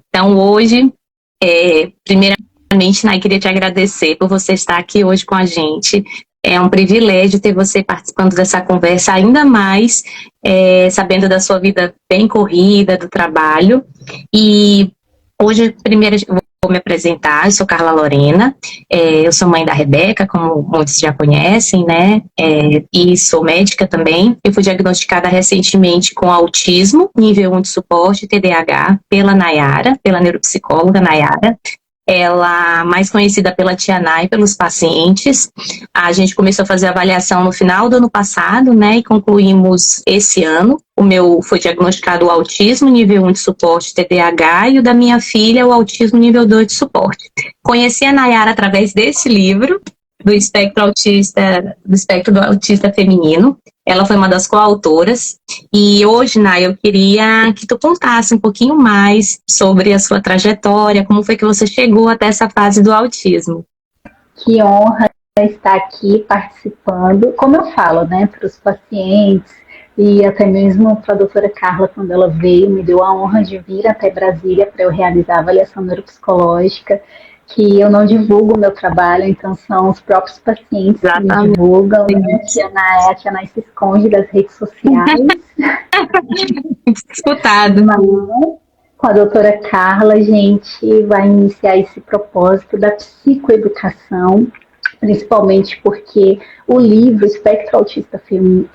Então, hoje, primeiramente, Nai, queria te agradecer por você estar aqui hoje com a gente. É um privilégio ter você participando dessa conversa, ainda mais sabendo da sua vida bem corrida, do trabalho. E hoje, primeiro, eu vou me apresentar. Eu sou Carla Lorena, eu sou mãe da Rebeca, como muitos já conhecem, né? E sou médica também. Eu fui diagnosticada recentemente com autismo, nível 1 de suporte, TDAH, pela Nayara, pela neuropsicóloga Nayara. Ela, mais conhecida pela Tia Nay, pelos pacientes. A gente começou a fazer a avaliação no final do ano passado, né, e concluímos esse ano. O meu foi diagnosticado o autismo nível 1 de suporte, TDAH, e o da minha filha, o autismo nível 2 de suporte. Conheci a Nayara através desse livro, do espectro do autista feminino. Ela foi uma das coautoras. E hoje, Nay, eu queria que tu contasse um pouquinho mais sobre a sua trajetória, como foi que você chegou até essa fase do autismo. Que honra estar aqui participando. Como eu falo, né, para os pacientes e até mesmo para a doutora Carla, quando ela veio, me deu a honra de vir até Brasília para eu realizar a avaliação neuropsicológica, que eu não divulgo o meu trabalho, então são os próprios pacientes que me divulgam, né? A Tia Nay se esconde das redes sociais. Disputado. Mas, com a doutora Carla, a gente vai iniciar esse propósito da psicoeducação, principalmente porque o livro Espectro Autista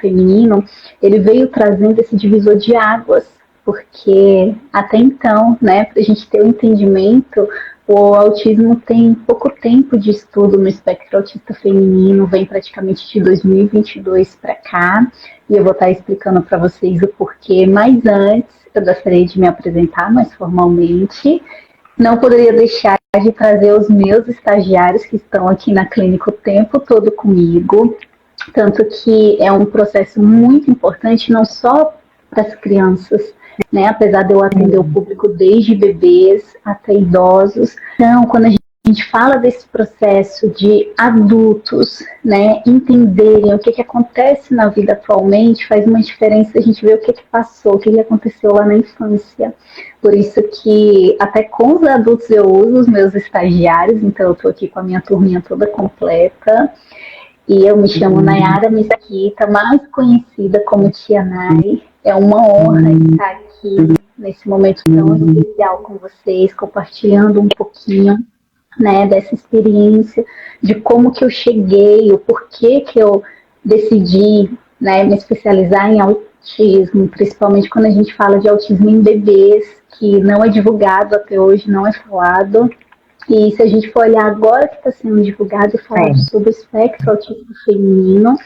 Feminino, ele veio trazendo esse divisor de águas, porque até então, né, para a gente ter o entendimento, o autismo tem pouco tempo de estudo no espectro autista feminino, vem praticamente de 2022 para cá, e eu vou estar explicando para vocês o porquê, mas antes eu gostaria de me apresentar mais formalmente. Não poderia deixar de trazer os meus estagiários que estão aqui na clínica o tempo todo comigo, tanto que é um processo muito importante, não só para as crianças, né? Apesar de eu atender o público desde bebês até idosos. Então, quando a gente fala desse processo de adultos, né, entenderem o que acontece na vida atualmente, faz uma diferença a gente ver o que passou, o que aconteceu lá na infância. Por isso que até com os adultos eu uso os meus estagiários, então eu estou aqui com a minha turminha toda completa. E eu me chamo Nayara Mesquita, mais conhecida como Tia Nay. É uma honra estar aqui nesse momento tão especial com vocês, compartilhando um pouquinho, né, dessa experiência, de como que eu cheguei, o porquê que eu decidi, né, me especializar em autismo, principalmente quando a gente fala de autismo em bebês, que não é divulgado até hoje, não é falado. E se a gente for olhar agora que está sendo divulgado e falado sobre o espectro autista feminino,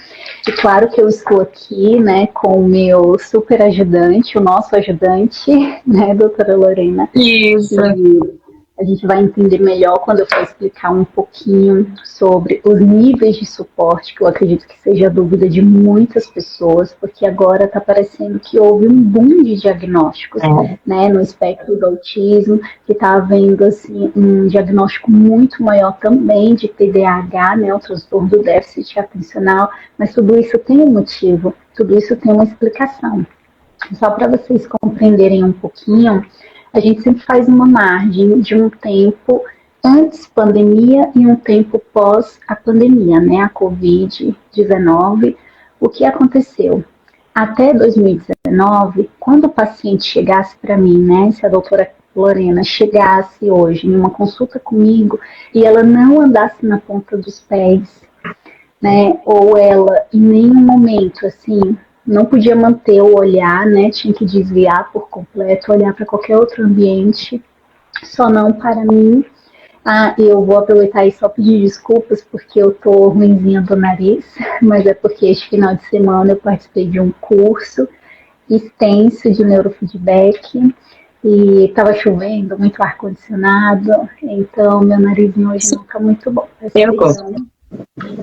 e claro que eu estou aqui, né, com o meu super ajudante, o nosso ajudante, né, doutora Lorena. Isso. E a gente vai entender melhor quando eu for explicar um pouquinho sobre os níveis de suporte, que eu acredito que seja a dúvida de muitas pessoas, porque agora está parecendo que houve um boom de diagnósticos, né, no espectro do autismo, que está havendo assim, um diagnóstico muito maior também de TDAH, né, o transtorno do déficit atencional, mas tudo isso tem um motivo, tudo isso tem uma explicação. Só para vocês compreenderem um pouquinho, a gente sempre faz uma margem de um tempo antes pandemia e um tempo pós a pandemia, né, a Covid-19. O que aconteceu? Até 2019, quando o paciente chegasse para mim, né, se a doutora Lorena chegasse hoje em uma consulta comigo e ela não andasse na ponta dos pés, né, ou ela em nenhum momento, assim, não podia manter o olhar, né? Tinha que desviar por completo, olhar para qualquer outro ambiente, só não para mim. Eu vou aproveitar e só pedir desculpas porque eu tô ruimzinha do nariz, mas é porque este final de semana eu participei de um curso extenso de neurofeedback e estava chovendo, muito ar-condicionado, então meu narizinho hoje não está muito bom.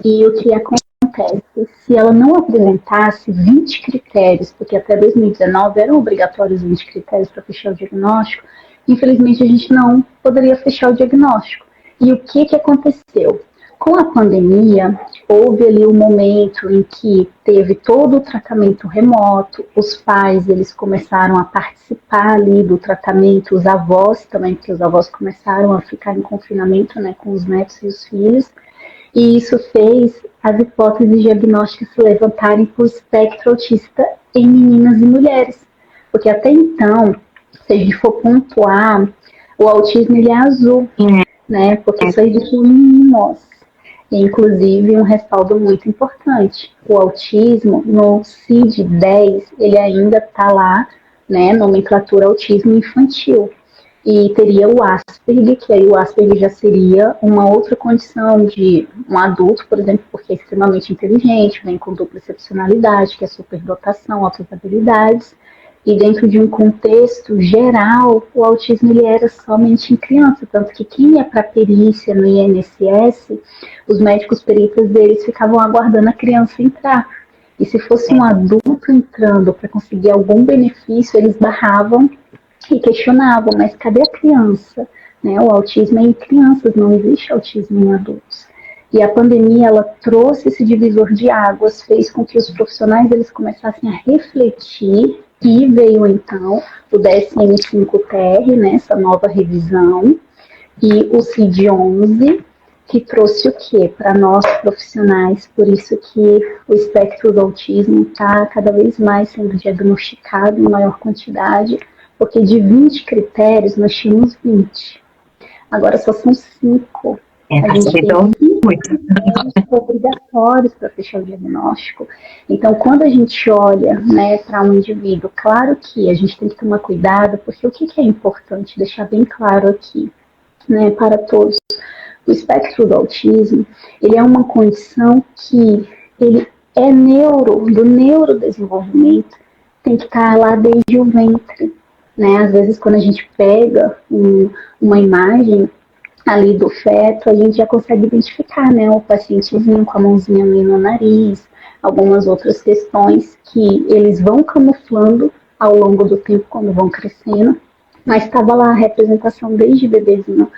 E o que acontece? Se ela não apresentasse 20 critérios, porque até 2019 eram obrigatórios 20 critérios para fechar o diagnóstico, infelizmente a gente não poderia fechar o diagnóstico. E o que aconteceu? Com a pandemia, houve ali um momento em que teve todo o tratamento remoto, os pais eles começaram a participar ali do tratamento, os avós também, porque os avós começaram a ficar em confinamento, né, com os netos e os filhos, e isso fez as hipóteses diagnósticas se levantarem para o espectro autista em meninas e mulheres, porque até então, se a gente for pontuar, o autismo ele é azul, né, porque só existe um em nós. Inclusive, um respaldo muito importante. O autismo, no CID-10, ele ainda está lá, né, nomenclatura autismo infantil. E teria o Asperger, que aí o Asperger já seria uma outra condição de um adulto, por exemplo, porque é extremamente inteligente, vem com dupla excepcionalidade, que é superdotação, altas habilidades. E dentro de um contexto geral, o autismo ele era somente em criança, tanto que quem ia para a perícia no INSS, os médicos peritas deles ficavam aguardando a criança entrar. E se fosse um adulto entrando para conseguir algum benefício, eles barravam e questionavam, mas cadê a criança? Né? O autismo é em crianças, não existe autismo em adultos. E a pandemia, ela trouxe esse divisor de águas, fez com que os profissionais eles começassem a refletir, e veio então o DSM-5-TR, né, essa nova revisão, e o CID-11, que trouxe o quê? Para nós profissionais, por isso que o espectro do autismo está cada vez mais sendo diagnosticado em maior quantidade, porque de 20 critérios nós tínhamos 20. Agora só são 5. A gente tem 5 critérios obrigatórios para fechar o diagnóstico. Então, quando a gente olha, né, para um indivíduo, claro que a gente tem que tomar cuidado, porque o que é importante deixar bem claro aqui, né, para todos. O espectro do autismo, ele é uma condição que ele é do neurodesenvolvimento, tem que estar lá desde o ventre. Né? Às vezes, quando a gente pega uma imagem ali do feto, a gente já consegue identificar, né, o pacientezinho com a mãozinha ali no nariz, algumas outras questões que eles vão camuflando ao longo do tempo quando vão crescendo, mas estava lá a representação desde bebezinho.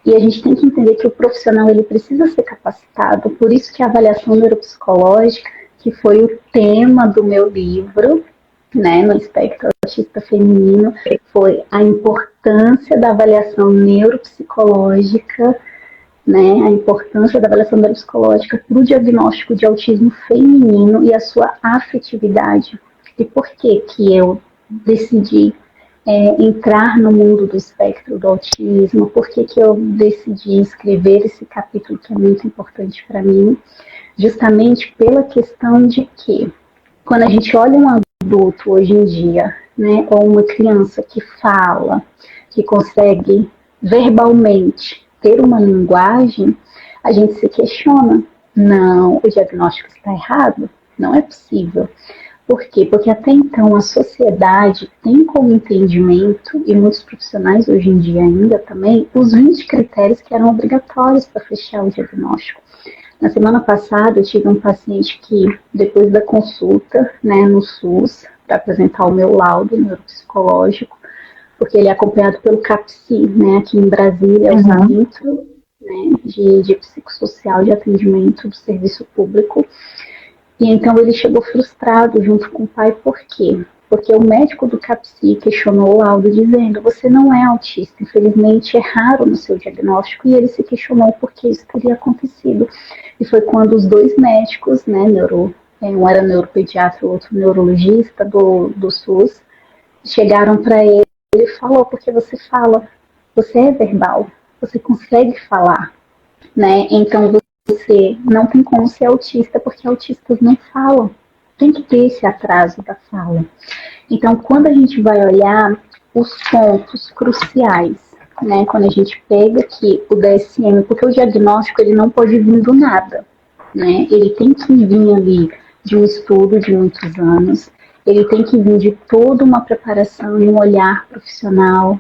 E a gente tem que entender que o profissional ele precisa ser capacitado, por isso que a avaliação neuropsicológica, que foi o tema do meu livro, né, no espectro autista feminino, foi a importância da avaliação neuropsicológica, né, a importância da avaliação neuropsicológica para o diagnóstico de autismo feminino e a sua afetividade. E por que que eu decidi entrar no mundo do espectro do autismo? Por que que eu decidi escrever esse capítulo que é muito importante para mim? Justamente pela questão de que, quando a gente olha um adulto hoje em dia, né, ou uma criança que fala, que consegue verbalmente ter uma linguagem, a gente se questiona. Não, o diagnóstico está errado? Não é possível. Por quê? Porque até então a sociedade tem como entendimento, e muitos profissionais hoje em dia ainda também, os 20 critérios que eram obrigatórios para fechar o diagnóstico. Na semana passada, eu tive um paciente que, depois da consulta, né, no SUS, para apresentar o meu laudo neuropsicológico, porque ele é acompanhado pelo CAPSI, né, aqui em Brasília, é o Centro, né, de Psicossocial de Atendimento do Serviço Público. E então ele chegou frustrado junto com o pai, por quê? Porque o médico do CAPSI questionou o laudo dizendo, você não é autista, infelizmente erraram no seu diagnóstico, e ele se questionou por que isso teria acontecido. E foi quando os dois médicos, né, um era neuropediatra, o outro neurologista do SUS, chegaram para ele e falou, porque você fala, você é verbal, você consegue falar, né? Então você não tem como ser autista, porque autistas não falam. Tem que ter esse atraso da fala. Então, quando a gente vai olhar os pontos cruciais, né, quando a gente pega aqui o DSM, porque o diagnóstico ele não pode vir do nada, né? Ele tem que vir ali de um estudo de muitos anos, ele tem que vir de toda uma preparação e um olhar profissional.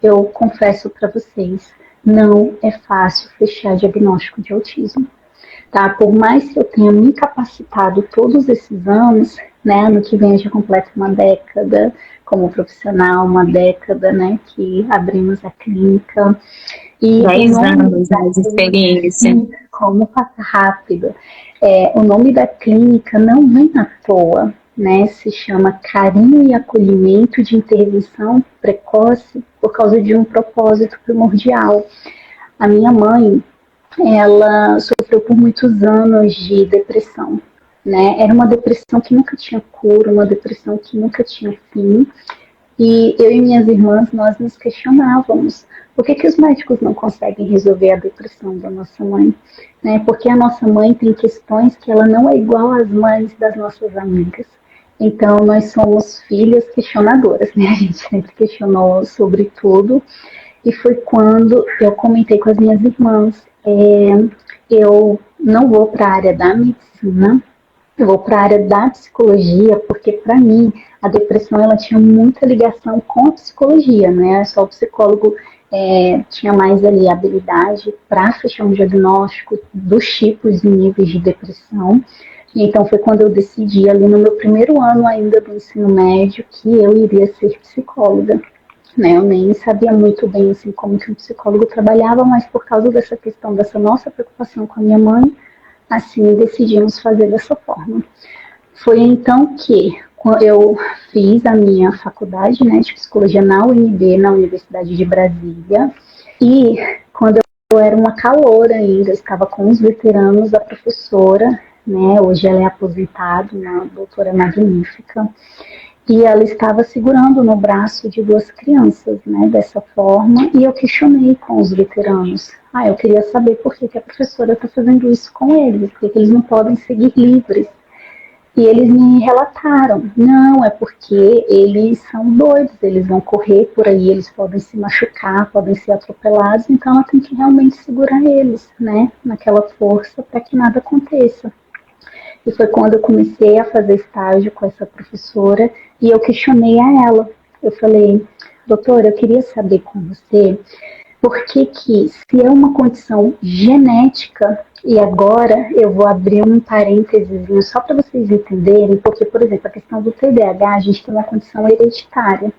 Eu confesso para vocês, não é fácil fechar diagnóstico de autismo. tá? Por mais que eu tenha me capacitado todos esses anos, né? Ano que vem eu já completo uma década como profissional, uma década, né? Que abrimos a clínica. E 10 o nome anos da mais de clínica, experiência. como passa rápido, o nome da clínica não vem à toa, né? Se chama Carinho e Acolhimento de Intervenção Precoce por causa de um propósito primordial. A minha mãe, ela sofreu por muitos anos de depressão, né? Era uma depressão que nunca tinha cura, uma depressão que nunca tinha fim. E eu e minhas irmãs, nós nos questionávamos por que os médicos não conseguem resolver a depressão da nossa mãe, né? Porque a nossa mãe tem questões que ela não é igual às mães das nossas amigas. Então, nós somos filhas questionadoras, né? A gente sempre questionou sobre tudo. E foi quando eu comentei com as minhas irmãs, eu não vou para a área da medicina, eu vou para a área da psicologia, porque para mim a depressão ela tinha muita ligação com a psicologia, né? Só o psicólogo tinha mais ali habilidade para fechar um diagnóstico dos tipos e níveis de depressão. Então foi quando eu decidi ali no meu primeiro ano ainda do ensino médio que eu iria ser psicóloga. Né, eu nem sabia muito bem assim, como que um psicólogo trabalhava, mas por causa dessa questão, dessa nossa preocupação com a minha mãe, assim decidimos fazer dessa forma. Foi então que eu fiz a minha faculdade, né, de psicologia na UNB, na Universidade de Brasília, e quando eu era uma caloura ainda, eu estava com os veteranos da professora, né, hoje ela é aposentada, uma doutora magnífica, e ela estava segurando no braço de duas crianças, né, dessa forma, e eu questionei com os veteranos. Eu queria saber por que a professora está fazendo isso com eles, por que eles não podem seguir livres. E eles me relataram, não, é porque eles são doidos, eles vão correr por aí, eles podem se machucar, podem ser atropelados, então ela tem que realmente segurar eles, né, naquela força para que nada aconteça. E foi quando eu comecei a fazer estágio com essa professora e eu questionei a ela. Eu falei, doutora, eu queria saber com você por que se é uma condição genética, e agora eu vou abrir um parênteses só para vocês entenderem, porque, por exemplo, a questão do TDAH, a gente tem uma condição hereditária,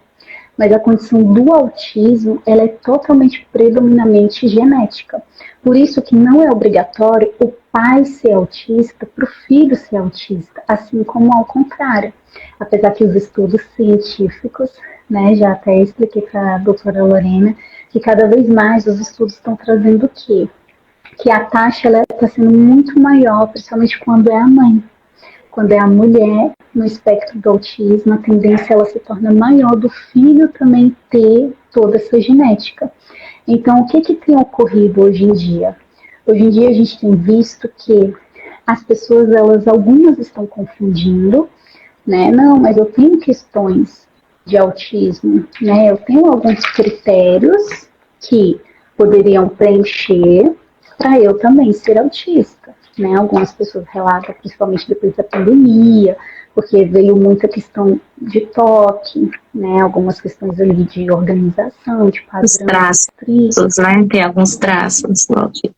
mas a condição do autismo, ela é totalmente predominantemente genética. Por isso que não é obrigatório o pai ser autista para o filho ser autista, assim como ao contrário. Apesar que os estudos científicos, né, já até expliquei para a doutora Lorena, que cada vez mais os estudos estão trazendo o quê? Que a taxa está sendo muito maior, principalmente quando é a mãe. Quando é a mulher no espectro do autismo, a tendência ela se torna maior do filho também ter toda essa genética. Então, o que tem ocorrido hoje em dia? Hoje em dia a gente tem visto que as pessoas, algumas estão confundindo, né? Não, mas eu tenho questões de autismo, né? Eu tenho alguns critérios que poderiam preencher para eu também ser autista. Né? Algumas pessoas relatam, principalmente depois da pandemia, porque veio muita questão de toque, né? Algumas questões ali de organização, de padrão. Os traços, né? Tem alguns traços.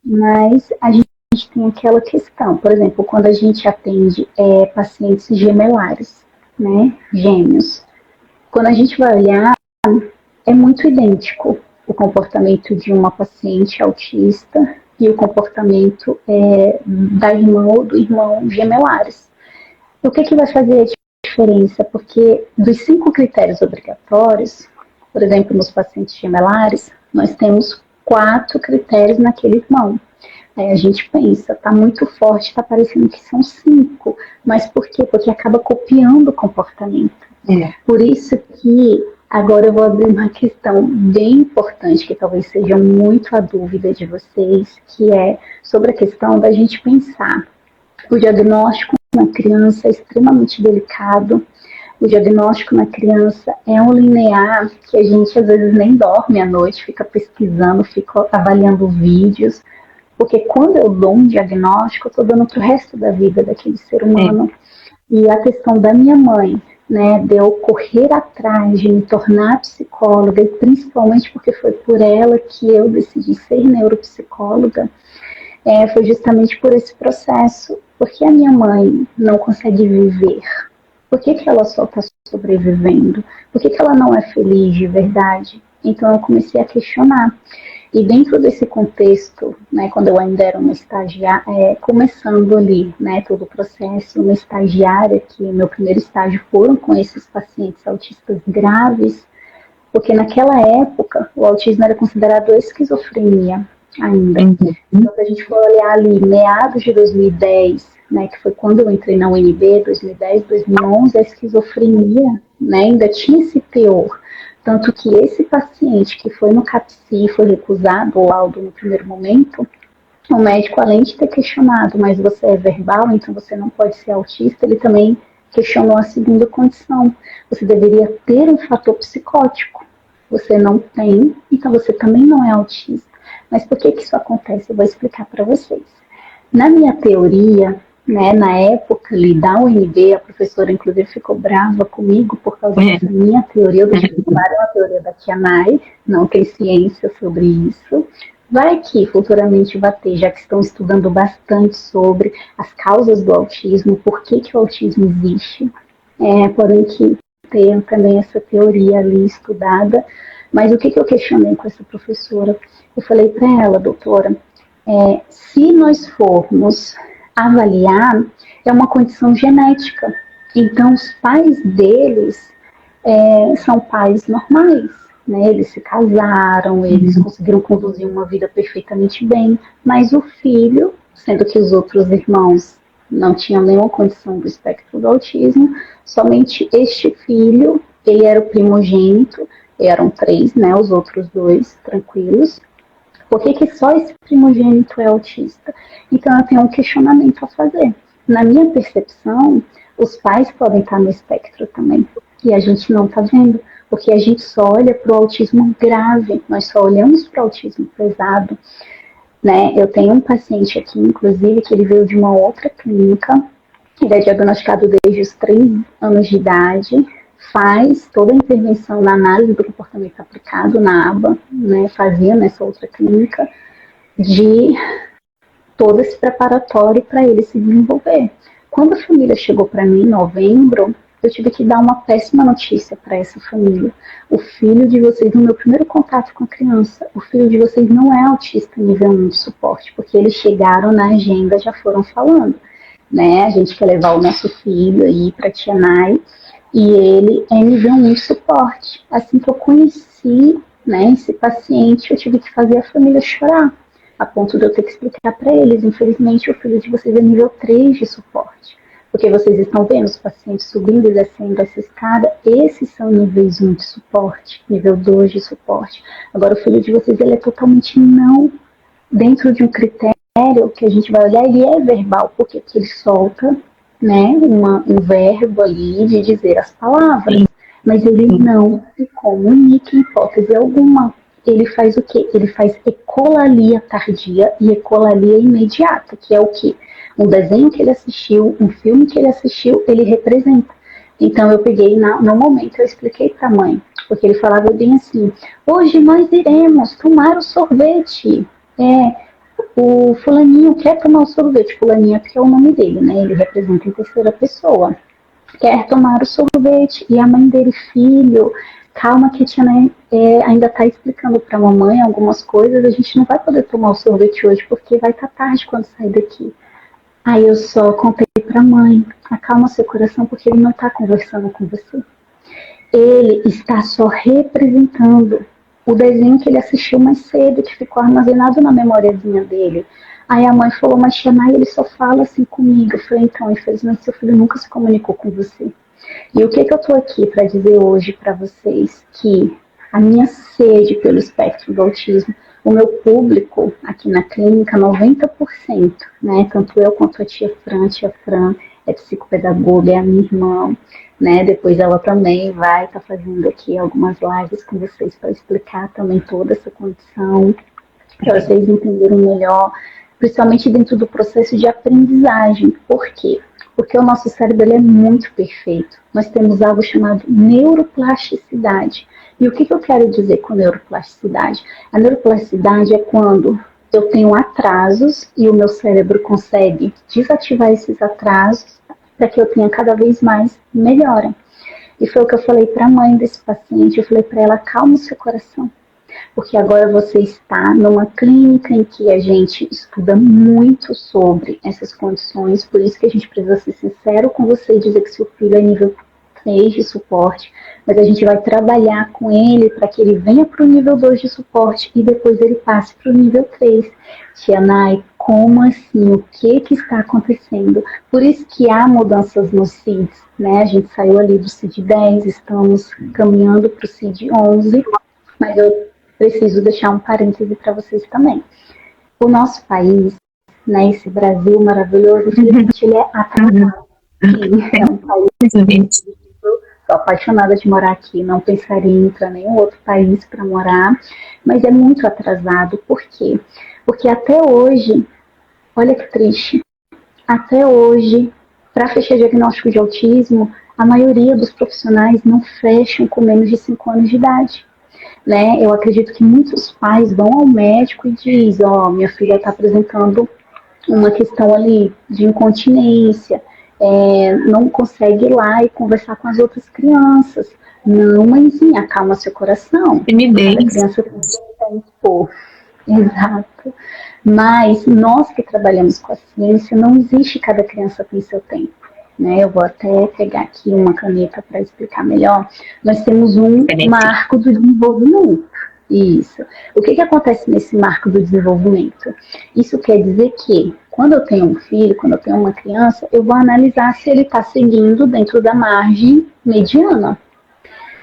Mas a gente tem aquela questão, por exemplo, quando a gente atende pacientes gemelares, né? Gêmeos. Quando a gente vai olhar, é muito idêntico o comportamento de uma paciente autista e o comportamento da irmã ou do irmão gemelares. O que vai fazer a diferença? Porque dos 5 critérios obrigatórios, por exemplo, nos pacientes gemelares, nós temos 4 critérios naquele irmão. Aí a gente pensa, tá muito forte, tá parecendo que são 5. Mas por quê? Porque acaba copiando o comportamento. Por isso que agora eu vou abrir uma questão bem importante, que talvez seja muito a dúvida de vocês, que é sobre a questão da gente pensar. O diagnóstico na criança é extremamente delicado. O diagnóstico na criança é um linear que a gente às vezes nem dorme à noite, fica pesquisando, fica avaliando vídeos, porque quando eu dou um diagnóstico, eu estou dando para o resto da vida daquele ser humano. E a questão da minha mãe, né, de eu correr atrás de me tornar psicóloga, e principalmente porque foi por ela que eu decidi ser neuropsicóloga, foi justamente por esse processo. Por que a minha mãe não consegue viver? Por que ela só está sobrevivendo? Por que ela não é feliz de verdade? Então eu comecei a questionar. E dentro desse contexto, né, quando eu ainda era uma estagiária, começando ali, né, todo o processo, uma estagiária, que meu primeiro estágio foram com esses pacientes autistas graves, porque naquela época o autismo era considerado esquizofrenia ainda. Então, se a gente for olhar ali, meados de 2010, né, que foi quando eu entrei na UNB, 2010, 2011, a esquizofrenia, né, ainda tinha esse teor. Tanto que esse paciente que foi no CAPSI, foi recusado o laudo no primeiro momento, o médico, além de ter questionado, mas você é verbal, então você não pode ser autista, ele também questionou a segunda condição. Você deveria ter um fator psicótico. Você não tem, então você também não é autista. Mas por que isso acontece? Eu vou explicar para vocês. Na minha teoria, né, na época ali da UNB, a professora inclusive ficou brava comigo por causa dessa minha teoria. Eu deixei claro a teoria da Kianai, não tem ciência sobre isso. Vai que futuramente vai ter, já que estão estudando bastante sobre as causas do autismo, por que o autismo existe, porém que tem também essa teoria ali estudada. Mas o que eu questionei com essa professora? Eu falei para ela, doutora, se nós formos avaliar, é uma condição genética. Então, os pais deles são pais normais, né? Eles se casaram, eles conseguiram conduzir uma vida perfeitamente bem, mas o filho, sendo que os outros irmãos não tinham nenhuma condição do espectro do autismo, somente este filho, ele era o primogênito, eram 3, né? Os outros 2 tranquilos. Por que só esse primogênito é autista? Então eu tenho um questionamento a fazer. Na minha percepção, os pais podem estar no espectro também. E a gente não está vendo, porque a gente só olha para o autismo grave, nós só olhamos para o autismo pesado. Né? Eu tenho um paciente aqui, inclusive, que ele veio de uma outra clínica, ele é diagnosticado desde os 3 anos de idade, faz toda a intervenção na análise do comportamento aplicado na aba, né, fazia nessa outra clínica, de todo esse preparatório para ele se desenvolver. Quando a família chegou para mim em novembro, eu tive que dar uma péssima notícia para essa família. O filho de vocês, no meu primeiro contato com a criança, o filho de vocês não é autista nível 1 de suporte, porque eles chegaram na agenda, já foram falando, né? A gente quer levar o nosso filho aí para Tianai, e ele é nível 1 de suporte. Assim que eu conheci, né, esse paciente, eu tive que fazer a família chorar, a ponto de eu ter que explicar para eles, infelizmente o filho de vocês é nível 3 de suporte. Porque vocês estão vendo os pacientes subindo e descendo essa escada, esses são níveis 1 de suporte, nível 2 de suporte. Agora o filho de vocês, ele é totalmente não dentro de um critério que a gente vai olhar, ele é verbal, porque ele solta, né, um verbo ali de dizer as palavras, mas ele não se comunica em hipótese alguma. Ele faz o quê? Ele faz ecolalia tardia e ecolalia imediata, que é o quê? Um desenho que ele assistiu, um filme que ele assistiu, ele representa. Então eu peguei, no momento, eu expliquei para a mãe, porque ele falava bem assim, hoje nós iremos tomar o sorvete, o fulaninho quer tomar o sorvete, fulaninho porque é o nome dele, né? Ele representa em terceira pessoa. Quer tomar o sorvete, e a mãe dele, filho, calma que a tia, né, ainda está explicando para a mamãe algumas coisas, a gente não vai poder tomar o sorvete hoje, porque vai estar tarde quando sair daqui. Aí eu só contei para a mãe, acalma seu coração, porque ele não está conversando com você. Ele está só representando o desenho que ele assistiu mais cedo, que ficou armazenado na memóriazinha dele. Aí a mãe falou, mas Xanai, ele só fala assim comigo. Eu falei, então, infelizmente seu filho nunca se comunicou com você. E o que eu tô aqui para dizer hoje para vocês? Que a minha sede pelo espectro do autismo, o meu público aqui na clínica, 90%, né? Tanto eu quanto a tia Fran é psicopedagoga, é a minha irmã, né? Depois ela também vai estar fazendo aqui algumas lives com vocês para explicar também toda essa condição, para vocês entenderem melhor, principalmente dentro do processo de aprendizagem. Por quê? Porque o nosso cérebro ele é muito perfeito. Nós temos algo chamado neuroplasticidade. E o que eu quero dizer com neuroplasticidade? A neuroplasticidade é quando eu tenho atrasos e o meu cérebro consegue desativar esses atrasos para que eu tenha cada vez mais melhora. E foi o que eu falei para a mãe desse paciente, eu falei para ela, calma o seu coração, porque agora você está numa clínica em que a gente estuda muito sobre essas condições, por isso que a gente precisa ser sincero com você e dizer que seu filho é nível 3 de suporte, mas a gente vai trabalhar com ele para que ele venha para o nível 2 de suporte e depois ele passe para o nível 3. Tia Nai, como assim? O que está acontecendo? Por isso que há mudanças nos CIDs, né? A gente saiu ali do CID 10, estamos caminhando para o CID 11, mas eu preciso deixar um parêntese para vocês também. O nosso país, né, esse Brasil maravilhoso, infelizmente ele é atrasado. Sim, é um país. Sou apaixonada de morar aqui, não pensaria em ir para nenhum outro país para morar, mas é muito atrasado. Por quê? Porque até hoje, olha que triste, até hoje, para fechar diagnóstico de autismo, a maioria dos profissionais não fecham com menos de 5 anos de idade. Né? Eu acredito que muitos pais vão ao médico e dizem, minha filha está apresentando uma questão ali de incontinência, não consegue ir lá e conversar com as outras crianças. Não, mãezinha, acalma seu coração. Timidez. Cada criança tem um tempo. Exato. Mas nós que trabalhamos com a ciência, não existe cada criança tem seu tempo. Né? Eu vou até pegar aqui uma caneta para explicar melhor. Nós temos um marco do desenvolvimento. Isso. O que acontece nesse marco do desenvolvimento? Isso quer dizer que, quando eu tenho um filho, quando eu tenho uma criança, eu vou analisar se ele está seguindo dentro da margem mediana.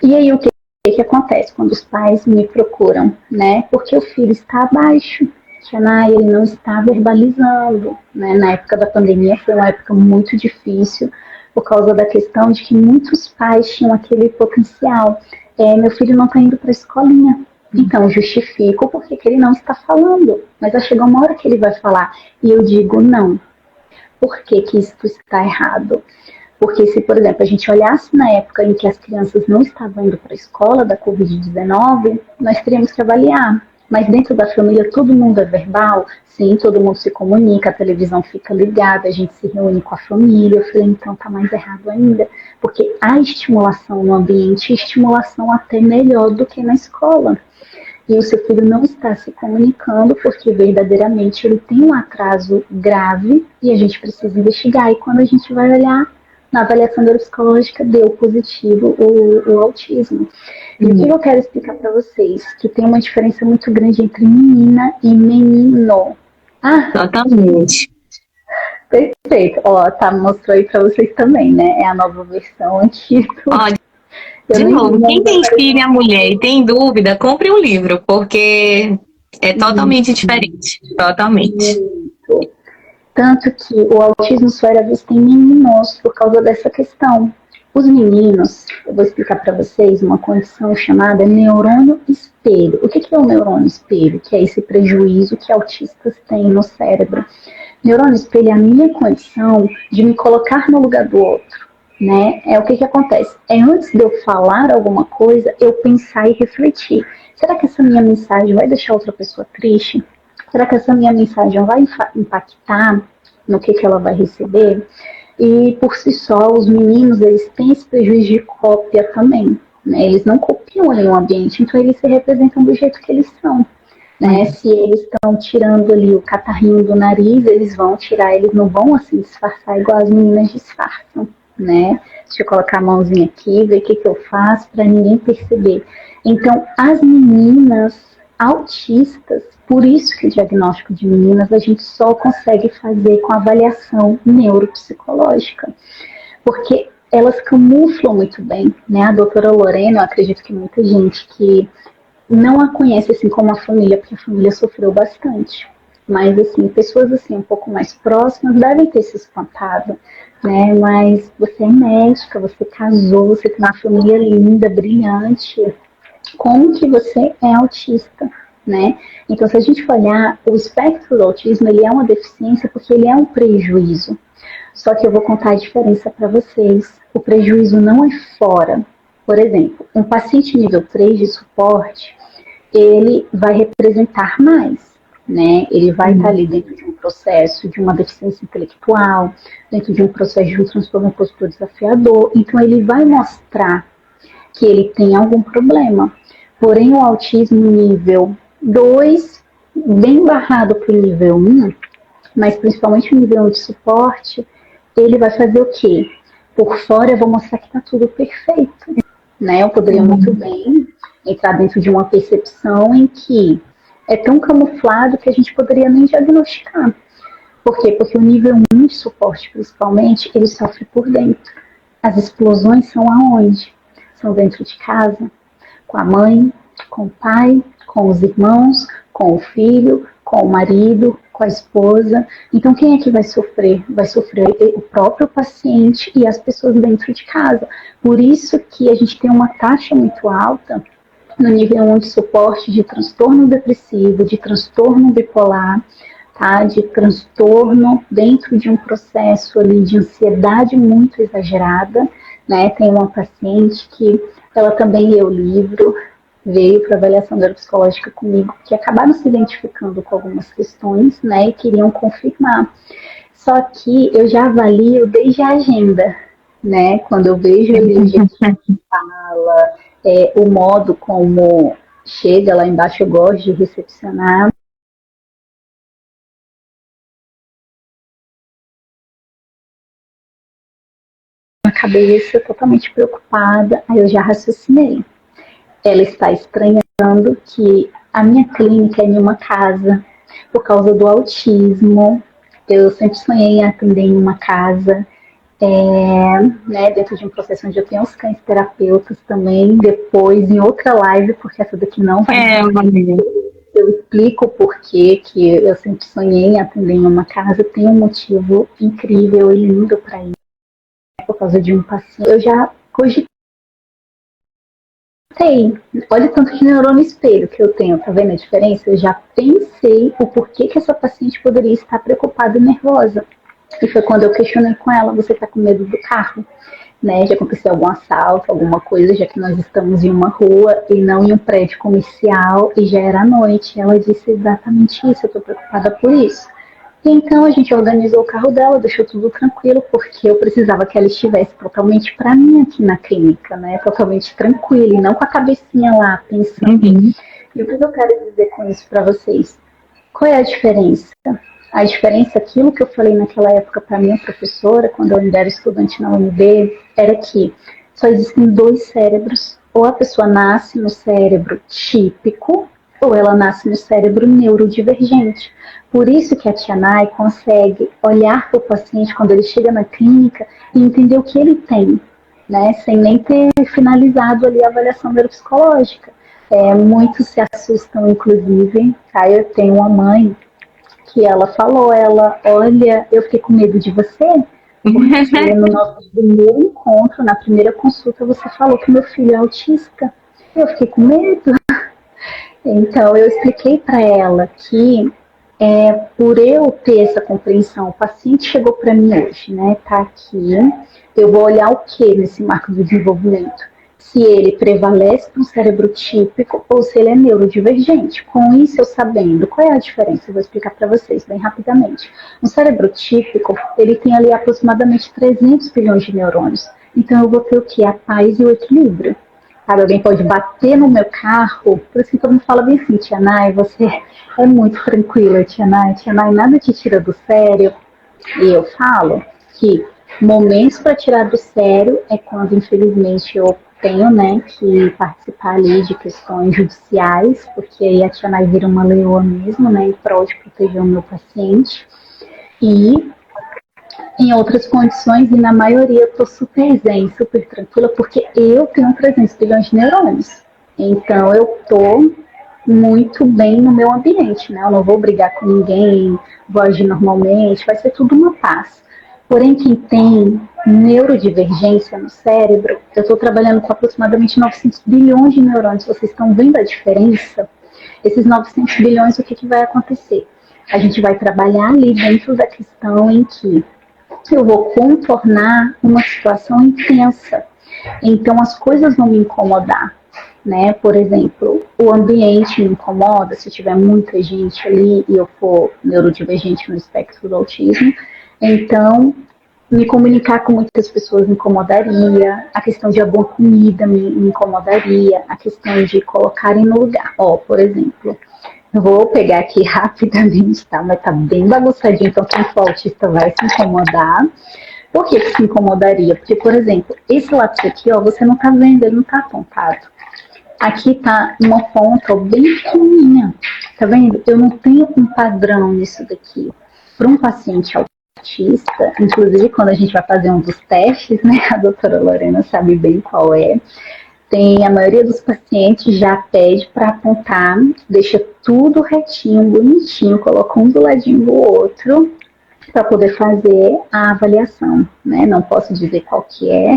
E aí, o que acontece quando os pais me procuram? Né? Porque o filho está abaixo. Ele não está verbalizando. Né? Na época da pandemia foi uma época muito difícil, por causa da questão de que muitos pais tinham aquele potencial. Meu filho não está indo para a escolinha. Então, justifico porque ele não está falando. Mas vai chegar uma hora que ele vai falar. E eu digo, não. Por que isso está errado? Porque se, por exemplo, a gente olhasse na época em que as crianças não estavam indo para a escola da Covid-19, nós teríamos que avaliar. Mas dentro da família todo mundo é verbal? Sim, todo mundo se comunica, a televisão fica ligada, a gente se reúne com a família. Eu falei, então tá mais errado ainda. Porque há estimulação no ambiente, estimulação até melhor do que na escola. E o seu filho não está se comunicando porque verdadeiramente ele tem um atraso grave e a gente precisa investigar. E quando a gente vai olhar na avaliação neuropsicológica, deu positivo o autismo. E o que eu quero explicar para vocês? Que tem uma diferença muito grande entre menina e menino. Totalmente. Perfeito. Mostrou aí para vocês também, né? É a nova versão aqui do... De novo, quem tem filho e mulher e tem dúvida, compre um livro, porque é totalmente diferente. Totalmente. Muito. Tanto que o autismo só era visto em meninos por causa dessa questão. Os meninos, eu vou explicar para vocês uma condição chamada neurônio espelho. O que é o neurônio espelho? Que é esse prejuízo que autistas têm no cérebro. Neurônio espelho é a minha condição de me colocar no lugar do outro. Né? O que acontece? Antes de eu falar alguma coisa, eu pensar e refletir. Será que essa minha mensagem vai deixar outra pessoa triste? Será que essa minha mensagem vai impactar no que ela vai receber? E por si só, os meninos, eles têm esse prejuízo de cópia também. Né? Eles não copiam ali o ambiente, então eles se representam do jeito que eles são. Né? Se eles estão tirando ali o catarrinho do nariz, eles vão tirar, eles não vão assim disfarçar igual as meninas disfarçam. Né? Deixa eu colocar a mãozinha aqui, ver o que eu faço para ninguém perceber. Então, as meninas autistas, por isso que o diagnóstico de meninas a gente só consegue fazer com avaliação neuropsicológica, porque elas camuflam muito bem, né? A doutora Lorena, eu acredito que muita gente que não a conhece assim como a família, porque a família sofreu bastante, mas assim, pessoas assim um pouco mais próximas devem ter se espantado, né? Mas você é médica, você casou, você tem uma família linda, brilhante. Como que você é autista, né? Então, se a gente olhar, o espectro do autismo, ele é uma deficiência porque ele é um prejuízo. Só que eu vou contar a diferença para vocês. O prejuízo não é fora. Por exemplo, um paciente nível 3 de suporte, ele vai representar mais. né? Ele vai estar ali dentro de um processo de uma deficiência intelectual, dentro de um processo de um transtorno opositor desafiador. Então, ele vai mostrar que ele tem algum problema. Porém, o autismo nível 2, bem barrado para o nível 1, mas principalmente o nível 1 de suporte, ele vai fazer o quê? Por fora eu vou mostrar que está tudo perfeito, né? Eu poderia muito bem entrar dentro de uma percepção em que é tão camuflado que a gente poderia nem diagnosticar. Por quê? Porque o nível 1 de suporte, principalmente, ele sofre por dentro. As explosões são aonde? São dentro de casa, com a mãe, com o pai, com os irmãos, com o filho, com o marido, com a esposa. Então, quem é que vai sofrer? Vai sofrer o próprio paciente e as pessoas dentro de casa. Por isso que a gente tem uma taxa muito alta no nível 1 de suporte de transtorno depressivo, de transtorno bipolar, tá? De transtorno dentro de um processo ali de ansiedade muito exagerada, né? Tem uma paciente que ela também leu o livro, veio para avaliação neuropsicológica comigo, que acabaram se identificando com algumas questões, né? E queriam confirmar. Só que eu já avalio desde a agenda, né? Quando eu vejo ali o jeito que fala, o modo como chega lá embaixo, eu gosto de recepcionar. Na cabeça, totalmente preocupada, aí eu já raciocinei. Ela está estranhando que a minha clínica é em uma casa por causa do autismo. Eu sempre sonhei em atender em uma casa, né, dentro de um processo onde eu tenho os cães terapeutas também, depois em outra live, porque essa daqui não vai eu explico o porquê que eu sempre sonhei em atender em uma casa, tem um motivo incrível e lindo para isso, por causa de um paciente. Eu já cogitei, olha o tanto de neurônio espelho que eu tenho, tá vendo a diferença? Eu já pensei o porquê que essa paciente poderia estar preocupada e nervosa. E foi quando eu questionei com ela, você tá com medo do carro? Né, de acontecer algum assalto, alguma coisa, já que nós estamos em uma rua e não em um prédio comercial e já era noite. Ela disse exatamente isso, eu estou preocupada por isso. E então a gente organizou o carro dela, deixou tudo tranquilo, porque eu precisava que ela estivesse totalmente para mim aqui na clínica, né, totalmente tranquila e não com a cabecinha lá pensando. E o que eu quero dizer com isso para vocês? Qual é a diferença? A diferença, aquilo que eu falei naquela época para minha professora, quando eu ainda era estudante na UNB, era que só existem dois cérebros. Ou a pessoa nasce no cérebro típico, ou ela nasce no cérebro neurodivergente. Por isso que a Tia Nay consegue olhar para o paciente quando ele chega na clínica e entender o que ele tem, né, sem nem ter finalizado ali a avaliação neuropsicológica. Muitos se assustam, inclusive, tá? Eu tenho uma mãe que ela falou, olha, eu fiquei com medo de você, porque no nosso primeiro encontro, na primeira consulta, você falou que meu filho é autista. Eu fiquei com medo. Então, eu expliquei para ela que por eu ter essa compreensão, o paciente chegou para mim hoje, né, tá aqui, eu vou olhar o que nesse marco do desenvolvimento? Se ele prevalece para um cérebro típico ou se ele é neurodivergente. Com isso, eu sabendo qual é a diferença, eu vou explicar para vocês bem rapidamente. Um cérebro típico, ele tem ali aproximadamente 300 bilhões de neurônios. Então, eu vou ter o que? A paz e o equilíbrio. Sabe, alguém pode bater no meu carro, por isso que todo mundo fala bem assim, Tia Nay, você é muito tranquila, Tia Nay, nada te tira do sério. E eu falo que momentos para tirar do sério é quando, infelizmente, eu tenho, né, que participar ali de questões judiciais, porque aí a Tia Nay vira uma leoa mesmo, né, em prol de proteger o meu paciente. E em outras condições, e na maioria, eu tô super zen, super tranquila, porque eu tenho 300 bilhões de neurônios. Então, eu tô muito bem no meu ambiente, né? Eu não vou brigar com ninguém, vou agir normalmente, vai ser tudo uma paz. Porém, quem tem neurodivergência no cérebro, eu estou trabalhando com aproximadamente 900 bilhões de neurônios. Vocês estão vendo a diferença? Esses 900 bilhões, o que vai acontecer? A gente vai trabalhar ali dentro da questão em que eu vou contornar uma situação intensa. Então, as coisas vão me incomodar, né? Por exemplo, o ambiente me incomoda, se tiver muita gente ali e eu for neurodivergente no espectro do autismo, então me comunicar com muitas pessoas me incomodaria, a questão de alguma comida me incomodaria, a questão de colocarem no lugar. Ó, por exemplo, eu vou pegar aqui rapidamente, tá? Mas tá bem bagunçadinho, então quem for autista vai se incomodar. Por que se incomodaria? Porque, por exemplo, esse lápis aqui, ó, você não tá vendo, ele não tá apontado. Aqui tá uma ponta bem pequenininha, tá vendo? Eu não tenho um padrão nisso daqui. Para um paciente autista, inclusive quando a gente vai fazer um dos testes, né, a doutora Lorena sabe bem qual é, tem a maioria dos pacientes já pede para apontar, deixa tudo retinho, bonitinho, coloca um do ladinho do outro, para poder fazer a avaliação, né? Não posso dizer qual que é.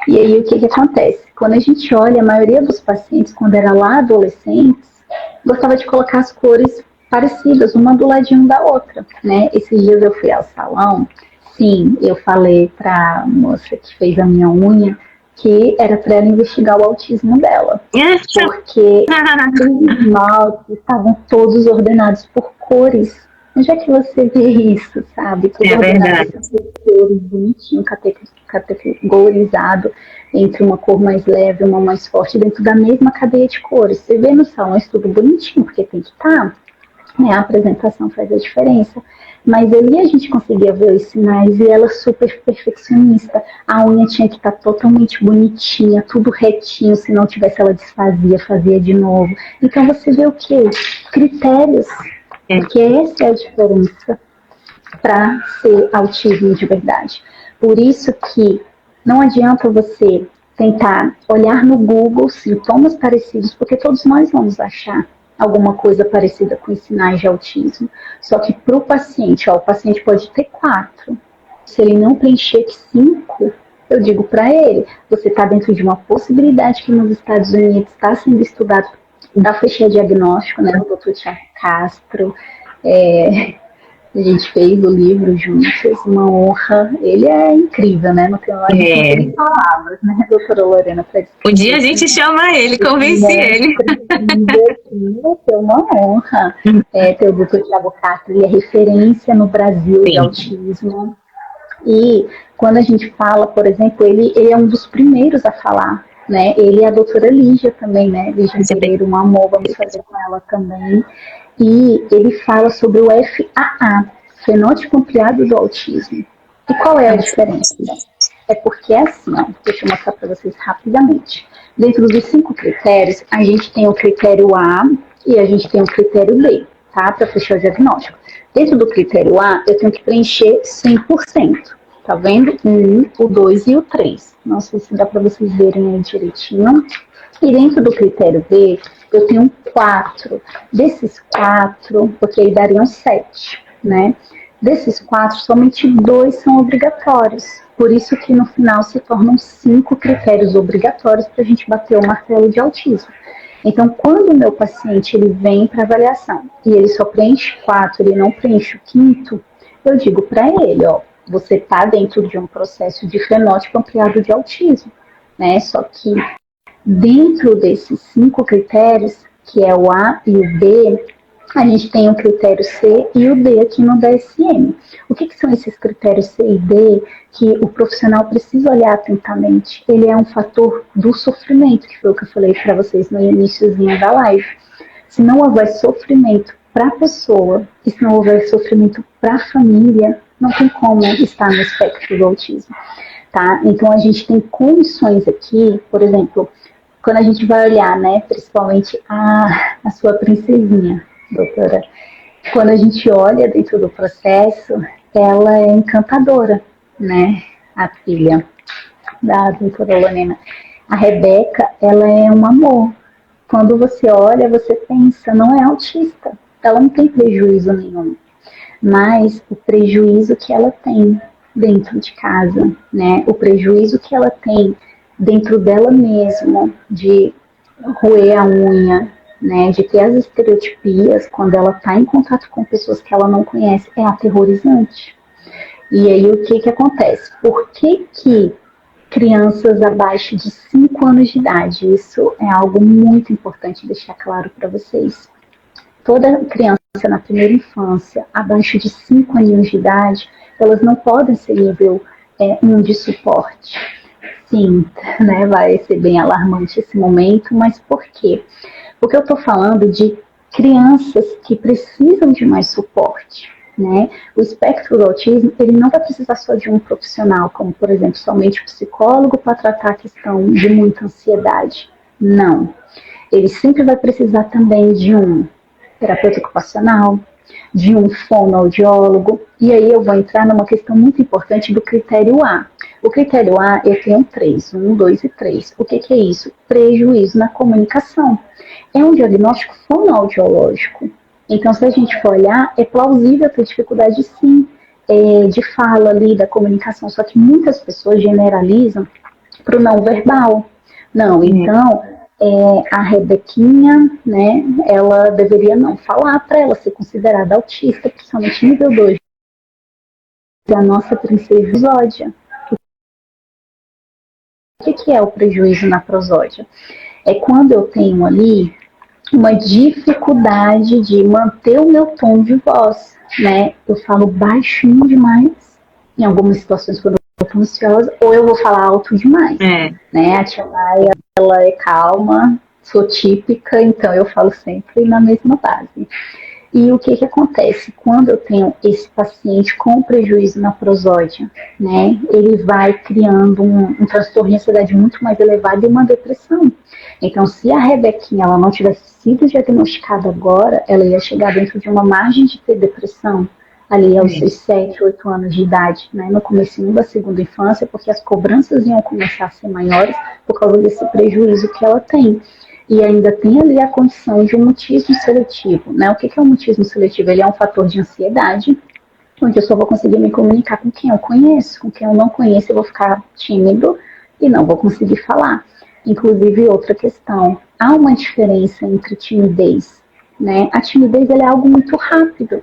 E aí o que acontece? Quando a gente olha, a maioria dos pacientes, quando era lá adolescentes, gostava de colocar as cores parecidas, uma do ladinho da outra, né? Esses dias eu fui ao salão, sim, eu falei para a moça que fez a minha unha que era para ela investigar o autismo dela, porque os esmaltes estavam todos ordenados por cores. Onde é que você vê isso, sabe? Tudo ordenado por cores, bonitinho, categorizado entre uma cor mais leve e uma mais forte, dentro da mesma cadeia de cores. Você vê no salão, é tudo bonitinho, porque tem que estar, né? A apresentação faz a diferença. Mas ali a gente conseguia ver os sinais e ela super perfeccionista. A unha tinha que estar totalmente bonitinha, tudo retinho, se não tivesse ela desfazia, fazia de novo. Então você vê o quê? Critérios. Porque essa é a diferença para ser autismo de verdade. Por isso que não adianta você tentar olhar no Google sintomas parecidos, porque todos nós vamos achar alguma coisa parecida com os sinais de autismo. Só que para o paciente, ó, o paciente pode ter 4. Se ele não preencher 5, eu digo para ele, você está dentro de uma possibilidade que nos Estados Unidos está sendo estudado da Fechia Diagnóstico, né, do Dr. Tiago Castro, a gente fez o livro juntos, uma honra. Ele é incrível, né? Não tem palavras, né, doutora Lorena? Um dia a gente chama ele, convence ele. É uma honra ter o doutor Tiago Castro, ele é referência no Brasil de autismo. E quando a gente fala, por exemplo, ele é um dos primeiros a falar, né? Ele e a doutora Lígia também, né? Lígia Pereira, um amor, vamos fazer com ela também. E ele fala sobre o FAA, Fenótipo Ampliado do Autismo. E qual é a diferença? É porque é assim, ó, deixa eu mostrar para vocês rapidamente. Dentro dos 5 critérios, a gente tem o critério A e a gente tem o critério B, tá? Para fechar o diagnóstico. Dentro do critério A, eu tenho que preencher 100%. Tá vendo? O 2 e o 3. Não sei se dá para vocês verem aí direitinho. E dentro do critério B, eu tenho 4. Desses 4, porque aí dariam 7, né? Desses 4, somente 2 são obrigatórios. Por isso que no final se tornam 5 critérios obrigatórios para a gente bater o martelo de autismo. Então, quando o meu paciente ele vem para avaliação e ele só preenche 4, ele não preenche o 5º, eu digo para ele, ó, você está dentro de um processo de fenótipo ampliado de autismo, né? Só que dentro desses 5 critérios, que é o A e o B, a gente tem o critério C e o D aqui no DSM. O que são esses critérios C e D que o profissional precisa olhar atentamente? Ele é um fator do sofrimento, que foi o que eu falei para vocês no iniciozinho da live. Se não houver sofrimento para a pessoa e se não houver sofrimento para a família, não tem como estar no espectro do autismo, tá? Então a gente tem condições aqui, por exemplo, quando a gente vai olhar, né, principalmente a sua princesinha, doutora, quando a gente olha dentro do processo, ela é encantadora, né, a filha da doutora Lorena. A Rebeca, ela é um amor. Quando você olha, você pensa, não é autista, ela não tem prejuízo nenhum, mas o prejuízo que ela tem dentro de casa, né, o prejuízo que ela tem dentro dela mesma, de roer a unha, né, de ter as estereotipias quando ela está em contato com pessoas que ela não conhece, é aterrorizante. E aí o que acontece? Por que crianças abaixo de 5 anos de idade. Isso é algo muito importante deixar claro para vocês. Toda criança na primeira infância, abaixo de 5 aninhos de idade, elas não podem ser nível 1 de suporte. Sim, né, vai ser bem alarmante esse momento, mas por quê? Porque eu estou falando de crianças que precisam de mais suporte. Né? O espectro do autismo, ele não vai precisar só de um profissional, como, por exemplo, somente psicólogo para tratar a questão de muita ansiedade. Não. Ele sempre vai precisar também de um terapeuta ocupacional, de um fonoaudiólogo, e aí eu vou entrar numa questão muito importante do critério A. O critério A, eu tenho 3, 1, 2 e 3. O que é isso? Prejuízo na comunicação. É um diagnóstico fonoaudiológico. Então, se a gente for olhar, é plausível ter dificuldade, sim, de fala ali, da comunicação, só que muitas pessoas generalizam para o não verbal. Não, então, a Rebequinha, né, ela deveria não falar para ela ser considerada autista, principalmente nível 2. A nossa princesa prosódia. O que é o prejuízo na prosódia? É quando eu tenho ali uma dificuldade de manter o meu tom de voz, né? Eu falo baixinho demais, em algumas situações quando eu estou ansiosa, ou eu vou falar alto demais, né? A tia Maia, ela é calma, sou típica, então eu falo sempre na mesma base. E o que acontece? Quando eu tenho esse paciente com prejuízo na prosódia, né, ele vai criando um transtorno de ansiedade muito mais elevado e uma depressão. Então, se a Rebequinha ela não tivesse sido diagnosticada agora, ela ia chegar dentro de uma margem de ter depressão, ali aos seus 7, 8 anos de idade, né, no comecinho da segunda infância, porque as cobranças iam começar a ser maiores por causa desse prejuízo que ela tem. E ainda tem ali a condição de um mutismo seletivo, né? O que é o mutismo seletivo? Ele é um fator de ansiedade, onde eu só vou conseguir me comunicar com quem eu conheço, com quem eu não conheço eu vou ficar tímido e não vou conseguir falar. Inclusive, outra questão, há uma diferença entre timidez, né? A timidez é algo muito rápido.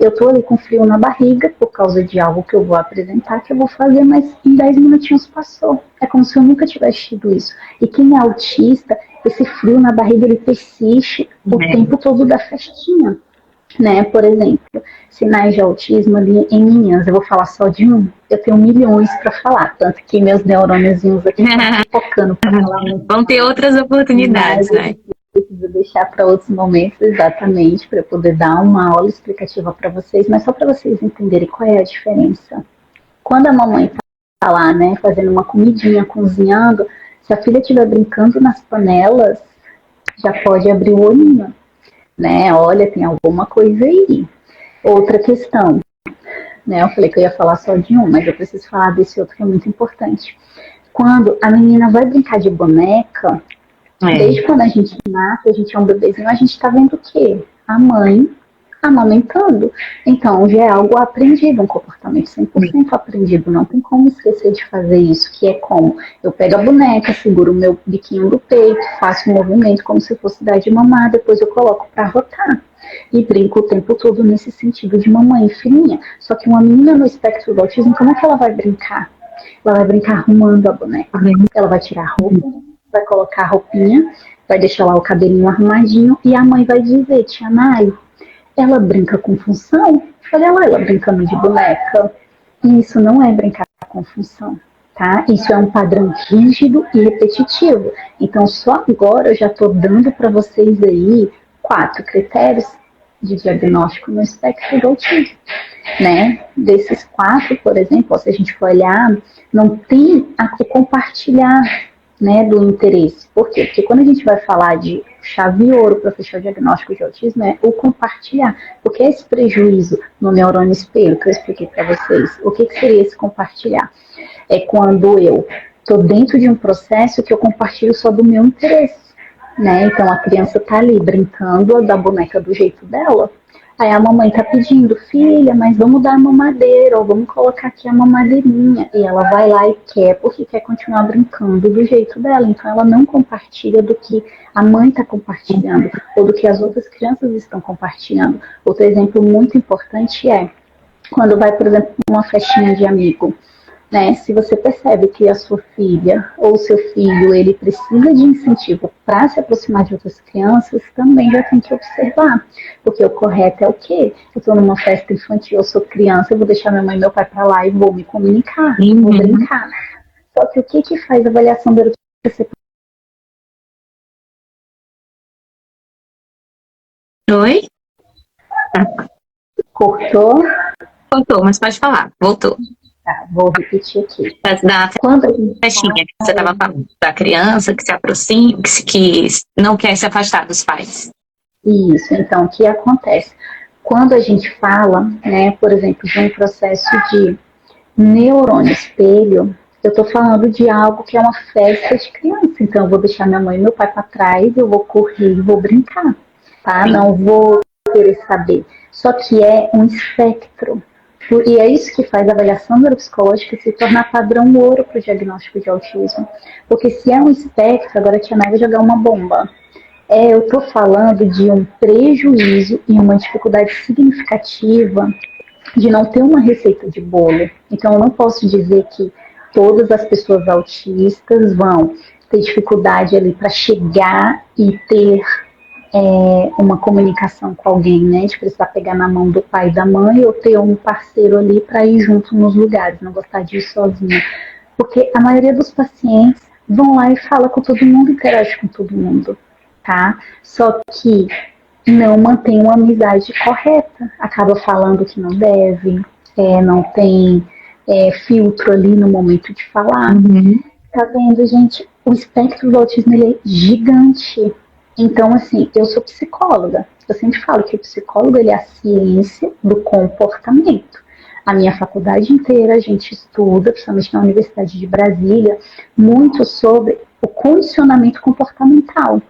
Eu estou ali com frio na barriga por causa de algo que eu vou apresentar, que eu vou fazer, mas em 10 minutinhos passou. É como se eu nunca tivesse tido isso. E quem é autista, esse frio na barriga, ele persiste o tempo todo da festinha. Né? Por exemplo, sinais de autismo ali em meninas, eu vou falar só de um, eu tenho milhões para falar, tanto que meus neurôniozinhos aqui estão focando para falar muito. Vão ter outras oportunidades, né? Preciso deixar para outros momentos, exatamente, para poder dar uma aula explicativa para vocês, mas só para vocês entenderem qual é a diferença. Quando a mamãe está lá, né, fazendo uma comidinha, cozinhando, se a filha estiver brincando nas panelas, já pode abrir o olhinho, né? Olha, tem alguma coisa aí. Outra questão, né? Eu falei que eu ia falar só de um, mas eu preciso falar desse outro que é muito importante. Quando a menina vai brincar de boneca, desde quando a gente nasce, a gente é um bebezinho, a gente está vendo o quê? A mãe amamentando. Então, já é algo aprendido, um comportamento 100% aprendido. Não tem como esquecer de fazer isso, que é como eu pego a boneca, seguro o meu biquinho do peito, faço um movimento como se fosse dar de mamar, depois eu coloco para rotar. E brinco o tempo todo nesse sentido de mamãe filhinha. Só que uma menina no espectro do autismo, como é que ela vai brincar? Ela vai brincar arrumando a boneca. Ela vai tirar a roupa, vai colocar a roupinha, vai deixar lá o cabelinho arrumadinho e a mãe vai dizer, tia Nai, ela brinca com função? Olha lá, ela brincando de boneca. E isso não é brincar com função, tá? Isso é um padrão rígido e repetitivo. Então, só agora eu já estou dando para vocês aí 4 critérios de diagnóstico no espectro do autismo, né? Desses 4, por exemplo, se a gente for olhar, não tem a que compartilhar, né, do interesse. Por quê? Porque quando a gente vai falar de chave ouro para fechar o diagnóstico de autismo é o compartilhar. Porque esse prejuízo no neurônio espelho que eu expliquei para vocês, o que seria esse compartilhar? É quando eu estou dentro de um processo que eu compartilho só do meu interesse. Né? Então a criança está ali brincando da boneca do jeito dela. Aí a mamãe tá pedindo, filha, mas vamos dar a mamadeira, ou vamos colocar aqui a mamadeirinha. E ela vai lá e quer, porque quer continuar brincando do jeito dela. Então ela não compartilha do que a mãe está compartilhando, ou do que as outras crianças estão compartilhando. Outro exemplo muito importante é, quando vai, por exemplo, uma festinha de amigo, né? Se você percebe que a sua filha ou o seu filho, ele precisa de incentivo para se aproximar de outras crianças, também já tem que observar. Porque o correto é o quê? Eu estou numa festa infantil, eu sou criança, eu vou deixar minha mãe e meu pai para lá e vou me comunicar, vou brincar. Só que o que faz a avaliação da erupção? Oi? Cortou? Voltou, mas pode falar. Voltou. Tá, vou repetir aqui. Da festinha que você estava falando, da criança que se aproxima, que não quer se afastar dos pais. Isso, então, o que acontece? Quando a gente fala, né, por exemplo, de um processo de neurônio espelho, eu estou falando de algo que é uma festa de criança. Então, eu vou deixar minha mãe e meu pai para trás, eu vou correr, vou brincar, tá? Sim. Não vou querer saber. Só que é um espectro. E é isso que faz a avaliação neuropsicológica se tornar padrão ouro para o diagnóstico de autismo. Porque se é um espectro, agora a tia Nai vai jogar uma bomba. Eu estou falando de um prejuízo e uma dificuldade significativa de não ter uma receita de bolo. Então, eu não posso dizer que todas as pessoas autistas vão ter dificuldade ali para chegar e ter uma comunicação com alguém, né? De precisar pegar na mão do pai e da mãe ou ter um parceiro ali para ir junto nos lugares, não gostar de ir sozinho. Porque a maioria dos pacientes vão lá e fala com todo mundo, interage com todo mundo, tá? Só que não mantém uma amizade correta, acaba falando que não deve, não tem filtro ali no momento de falar. Tá vendo, gente? O espectro do autismo, ele é gigante. Então, assim, eu sou psicóloga. Eu sempre falo que o psicólogo, ele é a ciência do comportamento. A minha faculdade inteira, a gente estuda, principalmente na Universidade de Brasília, muito sobre o condicionamento comportamental.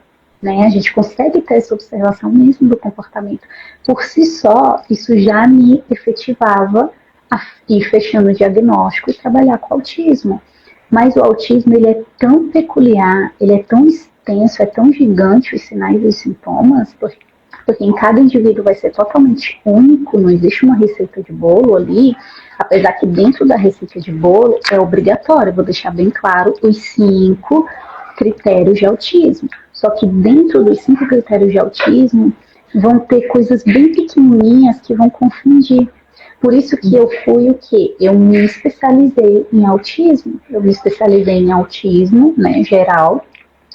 Né? A gente consegue ter essa observação mesmo do comportamento. Por si só, isso já me efetivava a ir fechando o diagnóstico e trabalhar com autismo. Mas o autismo, ele é tão peculiar, ele é tão extenso, é tão gigante os sinais e os sintomas, porque em cada indivíduo vai ser totalmente único, não existe uma receita de bolo ali, apesar que dentro da receita de bolo é obrigatório, vou deixar bem claro, os 5 critérios de autismo. Só que dentro dos 5 critérios de autismo vão ter coisas bem pequenininhas que vão confundir. Por isso que eu fui o quê? Eu me especializei em autismo. Eu me especializei em autismo, né, geral,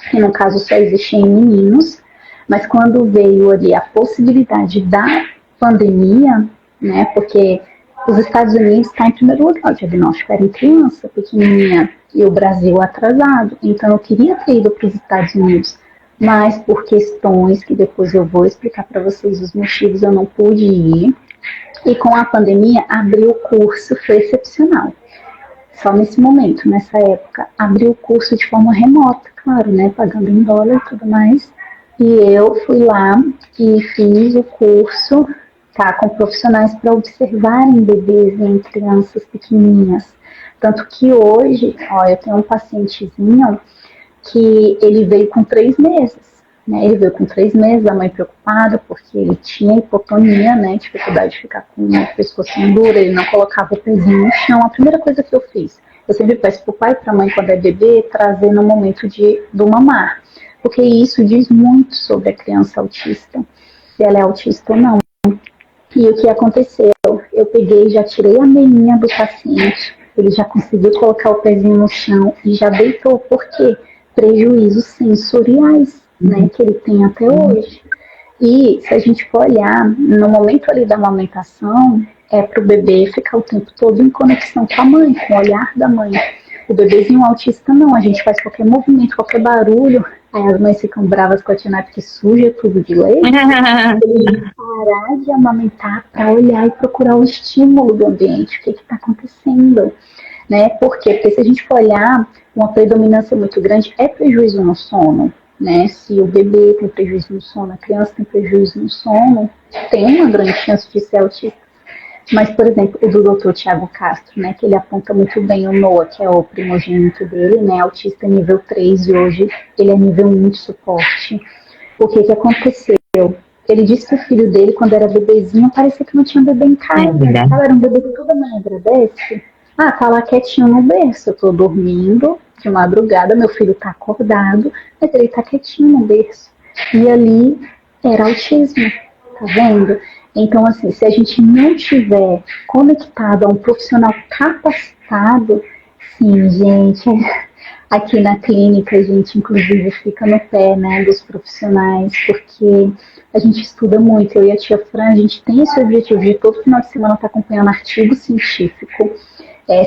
que no caso só existe em meninos, mas quando veio ali a possibilidade da pandemia, né, porque os Estados Unidos está em primeiro lugar, o diagnóstico era em criança pequenininha e o Brasil atrasado, então eu queria ter ido para os Estados Unidos, mas por questões que depois eu vou explicar para vocês os motivos, eu não pude ir. E com a pandemia, abrir o curso foi excepcional. Só nesse momento, nessa época, abri o curso de forma remota, claro, né, pagando em dólar e tudo mais. E eu fui lá e fiz o curso, tá, com profissionais para observarem bebês em crianças pequenininhas. Tanto que hoje, eu tenho um pacientezinho que ele veio com 3 meses. Né, ele veio com 3 meses, a mãe preocupada, porque ele tinha hipotonia, né, dificuldade de ficar com o pescoço duro, ele não colocava o pezinho no chão. A primeira coisa que eu fiz, eu sempre peço para o pai e para a mãe, quando é bebê, trazer no momento do mamar, porque isso diz muito sobre a criança autista, se ela é autista ou não. E o que aconteceu? Eu peguei, já tirei a meinha do paciente, ele já conseguiu colocar o pezinho no chão e já deitou, por quê? Prejuízos sensoriais, né, que ele tem até hoje. E se a gente for olhar, no momento ali da amamentação, para o bebê ficar o tempo todo em conexão com a mãe, com o olhar da mãe. O bebezinho autista não, a gente faz qualquer movimento, qualquer barulho, aí as mães ficam bravas com a tia Nai porque suja tudo de leite. Ele tem que parar de amamentar para olhar e procurar o estímulo do ambiente, o que está acontecendo. Né? Por quê? Porque se a gente for olhar, uma predominância muito grande é prejuízo no sono. Né? Se o bebê tem prejuízo no sono, a criança tem prejuízo no sono, tem uma grande chance de ser autista. Mas, por exemplo, o do Dr. Tiago Castro, né, que ele aponta muito bem o Noah, que é o primogênito dele, né, autista nível 3, e hoje ele é nível 1 de suporte. O que aconteceu? Ele disse que o filho dele, quando era bebezinho, parecia que não tinha bebê em casa. Era um bebê que toda mãe agradece. Ah, tá lá quietinho no berço, eu tô dormindo de madrugada, meu filho tá acordado, mas ele tá quietinho no berço. E ali era autismo, tá vendo? Então, assim, se a gente não tiver conectado a um profissional capacitado, sim, gente, aqui na clínica a gente inclusive fica no pé, né, dos profissionais, porque a gente estuda muito. Eu e a tia Fran, a gente tem esse objetivo de todo final de semana estar acompanhando artigo científico.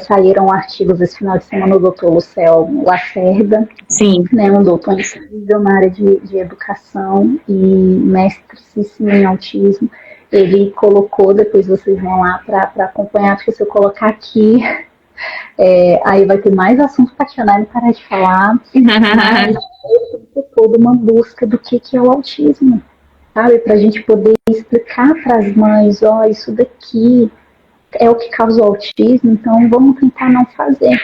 Saíram artigos esse final de semana do doutor Lucel Lacerda, Sim. né, um doutor incrível na área de educação e mestricíssimo em autismo. Ele colocou, depois vocês vão lá para acompanhar, porque se eu colocar aqui, aí vai ter mais assunto para a não parar de falar, mas é o tempo todo uma busca do que é o autismo, sabe? Para a gente poder explicar para as mães, ó, isso daqui é o que causa o autismo, então vamos tentar não fazer.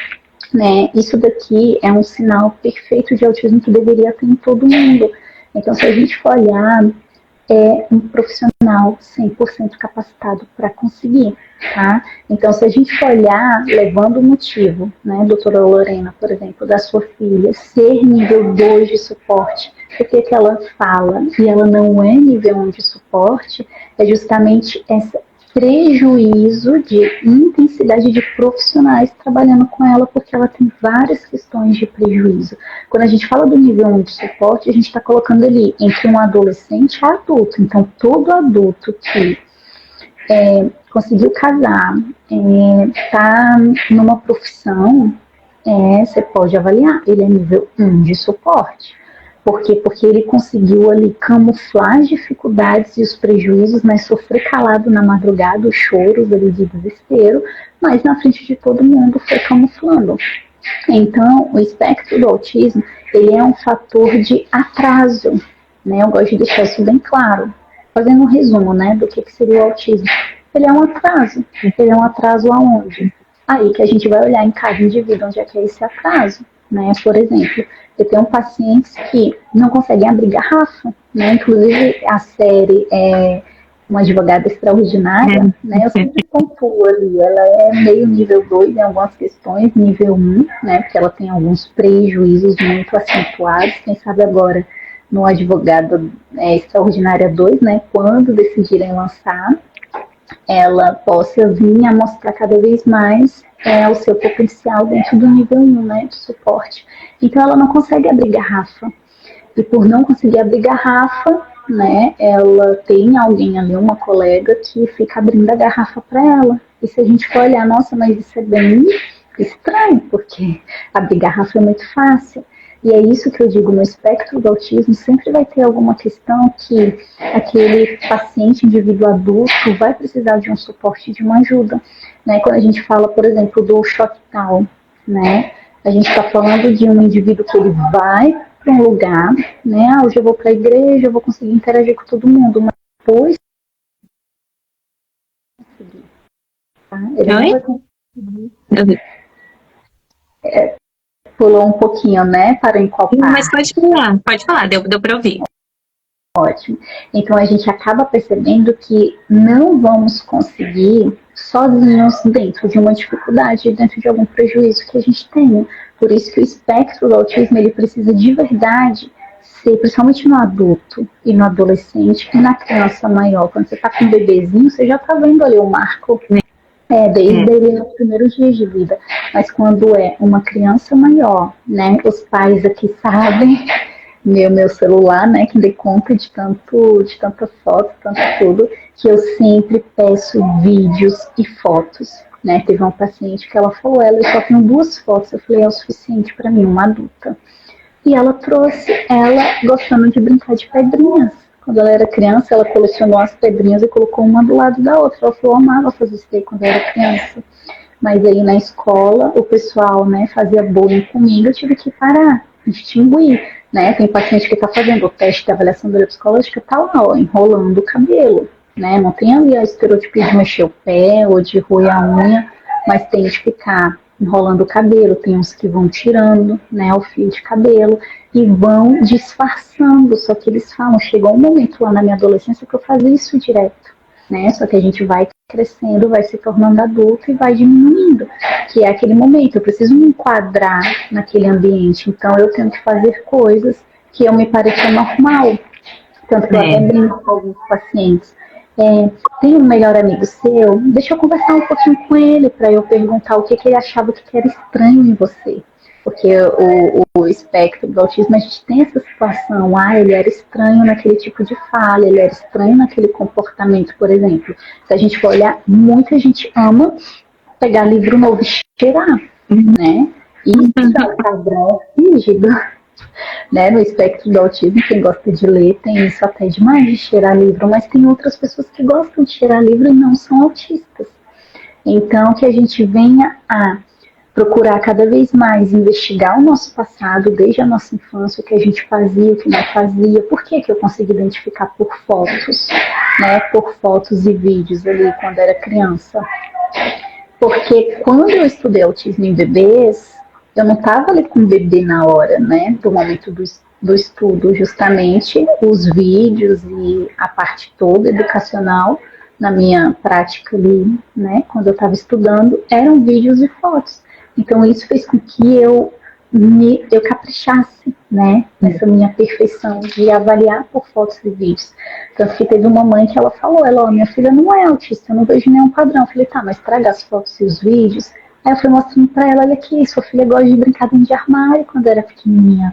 Né? Isso daqui é um sinal perfeito de autismo que deveria ter em todo mundo. Então, se a gente for olhar, é um profissional 100% capacitado para conseguir, tá? Então, se a gente for olhar, levando o motivo, né, doutora Lorena, por exemplo, da sua filha ser nível 2 de suporte, o que ela fala e ela não é nível 1 de suporte, é justamente essa prejuízo de intensidade de profissionais trabalhando com ela, porque ela tem várias questões de prejuízo. Quando a gente fala do nível 1 de suporte, a gente está colocando ali entre um adolescente e adulto. Então, todo adulto que conseguiu casar, está numa profissão, você pode avaliar, ele é nível 1 de suporte. Por quê? Porque ele conseguiu ali camuflar as dificuldades e os prejuízos, mas sofrer calado na madrugada, os choros ali de desespero, mas na frente de todo mundo foi camuflando. Então, o espectro do autismo, ele é um fator de atraso, né? Eu gosto de deixar isso bem claro. Fazendo um resumo, né, do que seria o autismo. Ele é um atraso. Ele é um atraso aonde? Aí que a gente vai olhar em cada indivíduo onde é que é esse atraso, né? Por exemplo, eu tenho pacientes que não conseguem abrir garrafa, né? Inclusive a série Uma Advogada Extraordinária, né? Eu sempre pontuo ali, ela é meio nível 2 em algumas questões, nível 1, né? Porque ela tem alguns prejuízos muito acentuados, quem sabe agora no Advogado Extraordinária 2, né? Quando decidirem lançar, ela possa vir a mostrar cada vez mais o seu potencial dentro do nível 1, né, de suporte. Então, ela não consegue abrir garrafa. E por não conseguir abrir garrafa, né, ela tem alguém ali, uma colega, que fica abrindo a garrafa para ela. E se a gente for olhar, nossa, mas isso é bem estranho, porque abrir garrafa é muito fácil. E é isso que eu digo, no espectro do autismo sempre vai ter alguma questão que aquele paciente, indivíduo adulto, vai precisar de um suporte, de uma ajuda. Né? Quando a gente fala, por exemplo, do Choctaw, né? A gente está falando de um indivíduo que ele vai para um lugar, né? Ah, hoje eu vou para a igreja, eu vou conseguir interagir com todo mundo, mas depois tá? Ele não vai conseguir. Pulou um pouquinho, né? Para em qual parte? Mas pode falar, deu para ouvir. Ótimo. Então a gente acaba percebendo que não vamos conseguir sozinhos dentro de uma dificuldade, dentro de algum prejuízo que a gente tenha. Por isso que o espectro do autismo ele precisa de verdade ser, principalmente no adulto e no adolescente e na criança maior. Quando você está com um bebezinho, você já está vendo ali o marco. Desde ele nos primeiros dias de vida. Mas quando é uma criança maior, né? Os pais aqui sabem, meu celular, né? Que dei conta de tanta foto, tanto tudo, que eu sempre peço vídeos e fotos. Né? Teve uma paciente que ela falou, eu só tenho 2 fotos. Eu falei, é o suficiente para mim, uma adulta. E ela trouxe ela gostando de brincar de pedrinhas. Quando ela era criança, ela colecionou as pedrinhas e colocou uma do lado da outra. Ela falou, eu amava fazer isso aí quando eu era criança. Mas aí na escola, o pessoal, né, fazia bullying comigo, eu tive que parar, distinguir. Né? Tem paciente que está fazendo o teste de avaliação psicológica, está lá, ó, enrolando o cabelo. Né? Não tem ali a estereotipia de mexer o pé ou de roer a unha, mas tem de ficar enrolando o cabelo, tem uns que vão tirando, né, o fio de cabelo e vão disfarçando, só que eles falam, chegou um momento lá na minha adolescência que eu fazia isso direto. né? Só que a gente vai crescendo, vai se tornando adulto e vai diminuindo, que é aquele momento, eu preciso me enquadrar naquele ambiente, então eu tenho que fazer coisas que eu me parecia normal, tanto que eu até brinco com alguns pacientes. Tem um melhor amigo seu, deixa eu conversar um pouquinho com ele para eu perguntar o que, que ele achava que era estranho em você. Porque o espectro do autismo, a gente tem essa situação, ele era estranho naquele tipo de fala, ele era estranho naquele comportamento, por exemplo. Se a gente for olhar, muita gente ama pegar livro novo e cheirar, né? E isso é um padrão rígido, né? No espectro do autismo, quem gosta de ler tem isso até demais de cheirar livro, mas tem outras pessoas que gostam de cheirar livro e não são autistas. Então, que a gente venha a procurar cada vez mais investigar o nosso passado, desde a nossa infância, o que a gente fazia, o que não fazia, por que eu consegui identificar por fotos, né, por fotos e vídeos ali quando era criança. Porque quando eu estudei autismo em bebês, eu não estava ali com o bebê na hora, né, do momento do estudo, justamente os vídeos e a parte toda educacional na minha prática ali, né, quando eu estava estudando, eram vídeos e fotos. Então isso fez com que eu caprichasse, né, nessa minha perfeição de avaliar por fotos e vídeos. Tanto que teve uma mãe que ela falou, minha filha não é autista, eu não vejo nenhum padrão. Eu falei, tá, mas traga as fotos e os vídeos. Aí eu fui mostrando pra ela, olha aqui, sua filha gosta de brincar dentro de armário quando era pequenininha,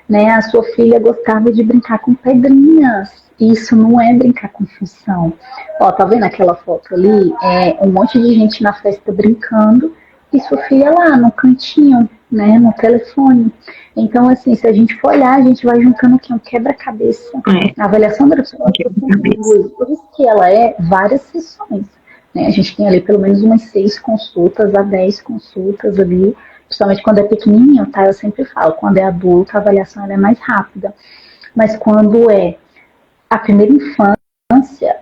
né, a sua filha gostava de brincar com pedrinhas. Isso não é brincar com função. Tá vendo aquela foto ali? É um monte de gente na festa brincando, e sua filha lá no cantinho, né, no telefone. Então, assim, se a gente for olhar, a gente vai juntando o que? Um quebra-cabeça. A avaliação da psicológica por isso que ela é várias sessões. Né? A gente tem ali pelo menos umas 6 consultas a 10 consultas ali, principalmente quando é pequenininho, tá? Eu sempre falo, quando é adulto, a avaliação ela é mais rápida. Mas quando é a primeira infância,